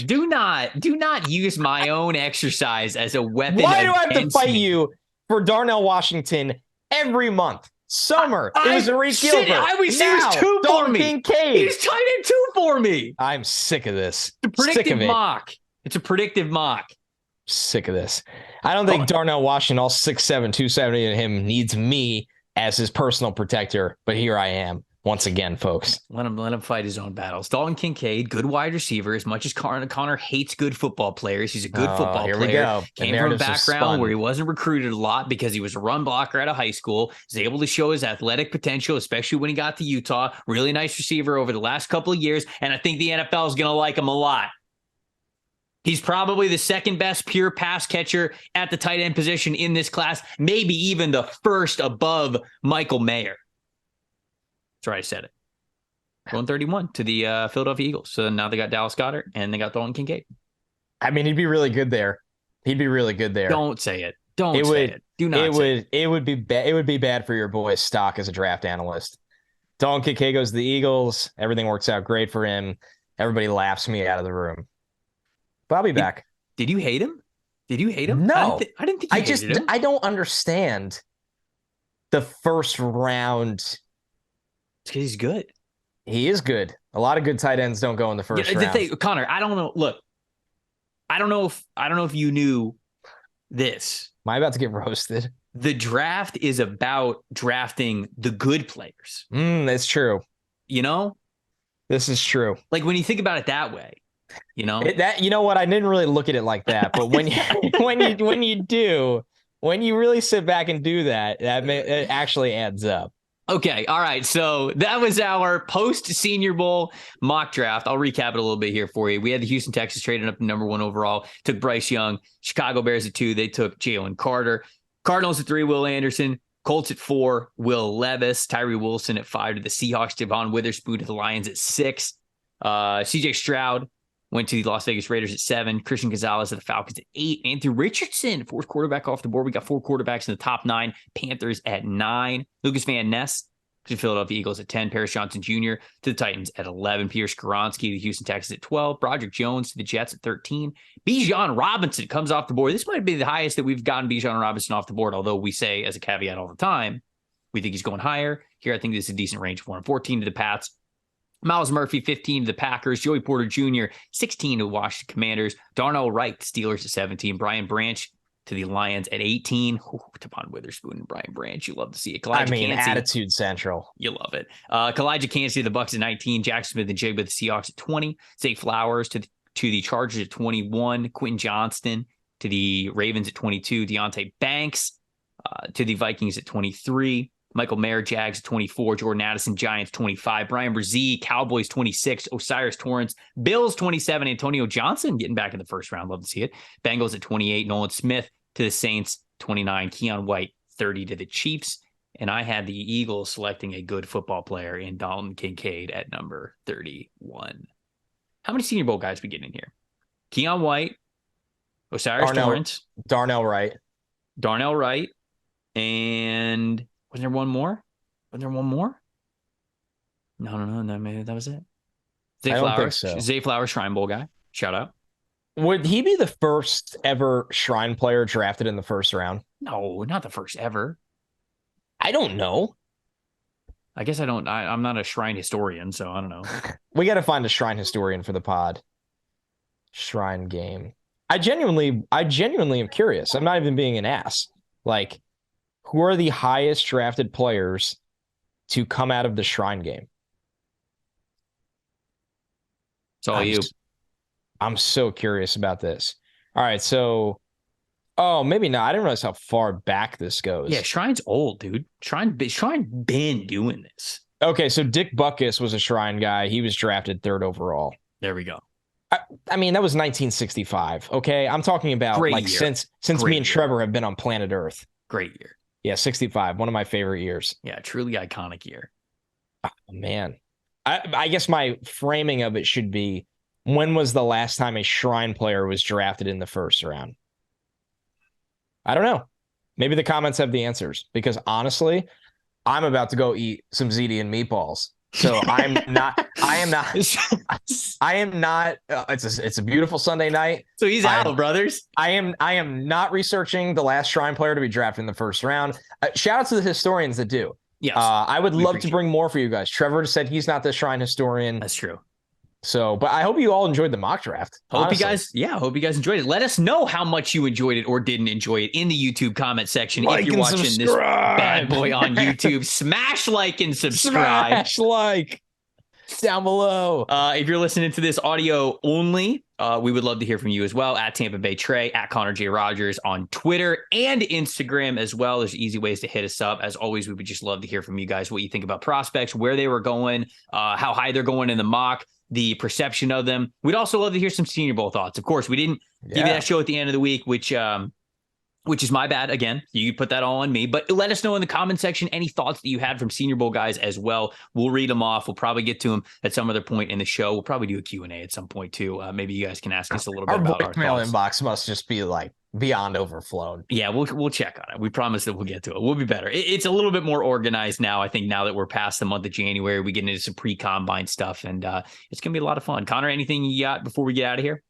Do not use my own exercise as a weapon. Why do I have to fight you for Darnell Washington every month? Summer. It was a Reed Gilbert. He was 2 for me. Kincaid. He's tight end 2 for me. I'm sick of this. It's a predictive mock. It's a predictive mock. Sick of this. I don't think Darnell Washington, all 6'7", 270 to him, needs me as his personal protector. But here I am. Once again, folks. Let him fight his own battles. Dalton Kincaid, good wide receiver. As much as Connor hates good football players, he's a good football player. We go. Came from a background where he wasn't recruited a lot because he was a run blocker out of high school. He's able to show his athletic potential, especially when he got to Utah. Really nice receiver over the last couple of years, and I think the NFL is going to like him a lot. He's probably the second best pure pass catcher at the tight end position in this class, maybe even the first above Michael Mayer. That's right, I said it. going 31 to the Philadelphia Eagles. So now they got Dallas Goedert and they got Dalton Kincaid. I mean, he'd be really good there. He'd be really good there. Don't say it. Don't say it. Do not say it. It would be bad. It would be bad for your boy's stock as a draft analyst. Dalton Kincaid goes to the Eagles. Everything works out great for him. Everybody laughs me out of the room. But I'll be back. Did you hate him? Did you hate him? No. I didn't think you hated him. I don't understand the first round. It's because he's good. He is good. A lot of good tight ends don't go in the first round. Connor, I don't know. Look, I don't know if you knew this. Am I about to get roasted? The draft is about drafting the good players. That's true. You know? This is true. Like when you think about it that way, you know? You know what? I didn't really look at it like that, but when you really sit back and do that, it actually adds up. Okay. All right. So that was our post-Senior Bowl mock draft. I'll recap it a little bit here for you. We had the Houston Texans trading up to number 1 overall, took Bryce Young. Chicago Bears at 2. They took Jalen Carter. Cardinals at 3, Will Anderson. Colts at 4, Will Levis. Tyree Wilson at 5 to the Seahawks. Javon Witherspoon to the Lions at 6. CJ Stroud went to the Las Vegas Raiders at 7. Christian Gonzalez at the Falcons at 8. Anthony Richardson, 4th quarterback off the board. We got 4 quarterbacks in the top 9. Panthers at 9. Lucas Van Ness to the Philadelphia Eagles at 10. Paris Johnson Jr. to the Titans at 11. Peter Skoronski to the Houston Texans at 12. Broderick Jones to the Jets at 13. Bijan Robinson comes off the board. This might be the highest that we've gotten Bijan Robinson off the board, although we say as a caveat all the time, we think he's going higher. Here, I think this is a decent range for him. 14 to the Pats. Miles Murphy, 15 to the Packers. Joey Porter Jr., 16 to the Washington Commanders. Darnell Wright, Steelers at 17. Brian Branch to the Lions at 18. Tavon Witherspoon and Brian Branch. You love to see it. Attitude Central. You love it. Kalijah Kancey to the Bucks at 19. Jackson Smith and Jigba the Seahawks at 20. Zay Flowers to the Chargers at 21. Quentin Johnston to the Ravens at 22. Deontay Banks to the Vikings at 23. Michael Mayer, Jags at 24. Jordan Addison, Giants 25. Brian Brzee, Cowboys 26. Osiris Torrance, Bills 27. Antonio Johnson getting back in the first round. Love to see it. Bengals at 28. Nolan Smith to the Saints 29. Keon White 30 to the Chiefs. And I had the Eagles selecting a good football player in Dalton Kincaid at number 31. How many Senior Bowl guys we getting in here? Keon White, Osiris Torrance, Darnell Wright, and was there one more? No. Maybe that was it. Zay Flowers. So. Zay Flowers, Shrine Bowl guy. Shout out. Would he be the first ever Shrine player drafted in the first round? No, not the first ever. I don't know. I guess I don't. I'm not a Shrine historian, so I don't know. We got to find a Shrine historian for the pod. Shrine game. I genuinely am curious. I'm not even being an ass. Like, who are the highest drafted players to come out of the Shrine game? It's all you. I'm so curious about this. All right, so, maybe not. I didn't realize how far back this goes. Yeah, Shrine's old, dude. Shrine been doing this. Okay, so Dick Butkus was a Shrine guy. He was drafted 3rd overall. There we go. I mean, that was 1965. Okay, I'm talking about since me and Trevor have been on planet Earth. Great year. Yeah, 65, one of my favorite years. Yeah, truly iconic year. Oh, man. I guess my framing of it should be, when was the last time a Shrine player was drafted in the first round? I don't know. Maybe the comments have the answers, because honestly, I'm about to go eat some ziti and meatballs. So I am not, it's a beautiful Sunday night. So he's out, brothers. I am not researching the last Shrine player to be drafted in the first round. Shout out to the historians that do. Yes. I would love to bring more for you guys. Trevor said he's not the Shrine historian. That's true. So, but I hope you all enjoed the mock draft. Hope you guys enjoyed it. Let us know how much you enjoyed it or didn't enjoy it in the YouTube comment section. If you're watching this bad boy on YouTube, smash like and subscribe. Smash like down below. If you're listening to this audio only, we would love to hear from you as well. At Tampa Bay Trey, at Connor J. Rogers on Twitter and Instagram as well. There's easy ways to hit us up. As always, we would just love to hear from you guys, what you think about prospects, where they were going, how high they're going in the mock, the perception of them. We'd also love to hear some Senior Bowl thoughts. Of course, we didn't give you that show at the end of the week, which which is my bad. Again, you put that all on me, but let us know in the comment section any thoughts that you had from Senior Bowl guys as well. We'll read them off. We'll probably get to them at some other point in the show. We'll probably do a Q&A at some point too. Maybe you guys can ask us a little bit about our voicemail thoughts. inbox must just be like beyond overflowed. Yeah, we'll check on it. We promise that we'll get to it. We'll be better. It's a little bit more organized now. I think now that we're past the month of January, we get into some pre-combine stuff, and it's gonna be a lot of fun. Connor, anything you got before we get out of here?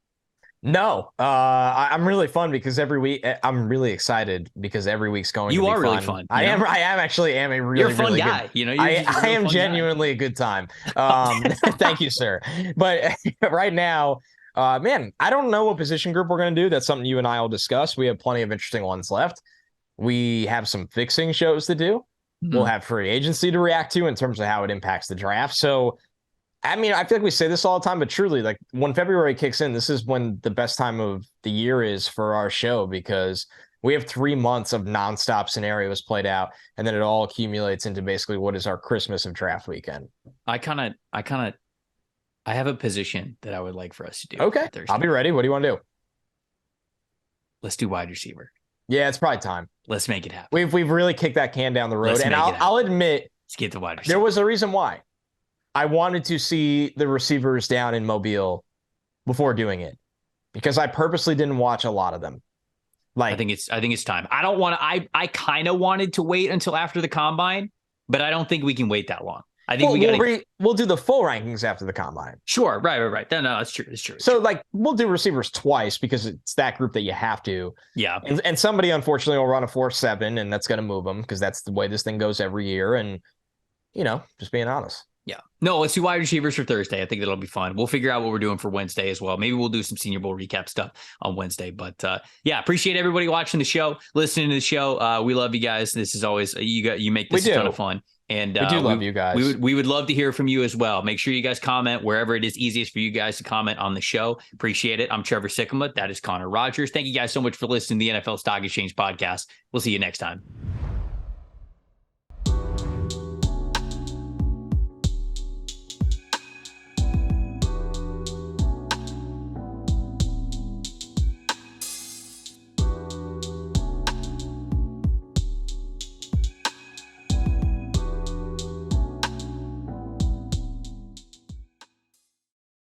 No, I'm really fun because every week I'm really excited because every week's going. You to be are fun. really fun. I am actually a really, you're a fun really guy. Good, you know, I am genuinely a good time. Thank you, sir. But right now, man, I don't know what position group we're going to do. That's something you and I will discuss. We have plenty of interesting ones left. We have some fixing shows to do. Mm-hmm. We'll have free agency to react to in terms of how it impacts the draft. So, I mean, I feel like we say this all the time, but truly, like when February kicks in, this is when the best time of the year is for our show because we have 3 months of nonstop scenarios played out, and then it all accumulates into basically what is our Christmas of draft weekend. I have a position that I would like for us to do. Okay, I'll be ready. What do you want to do? Let's do wide receiver. Yeah, it's probably time. Let's make it happen. We've really kicked that can down the road, and I'll admit, let's get the wide receiver. There was a reason why. I wanted to see the receivers down in Mobile before doing it because I purposely didn't watch a lot of them. Like I think it's time. I don't want to. I kind of wanted to wait until after the combine, but I don't think we can wait that long. I think we'll do the full rankings after the combine. Sure, right. No, that's true. It's true. So like we'll do receivers twice because it's that group that you have to. Yeah. And somebody unfortunately will run a 4.7, and that's going to move them because that's the way this thing goes every year. And just being honest. Yeah. No, let's do wide receivers for Thursday. I think that'll be fun. We'll figure out what we're doing for Wednesday as well. Maybe we'll do some Senior Bowl recap stuff on Wednesday. But appreciate everybody watching the show, listening to the show. We love you guys. This is always you make this a ton of fun. And we do love you guys. We would love to hear from you as well. Make sure you guys comment wherever it is easiest for you guys to comment on the show. Appreciate it. I'm Trevor Sikkema. That is Connor Rogers. Thank you guys so much for listening to the NFL Stock Exchange podcast. We'll see you next time.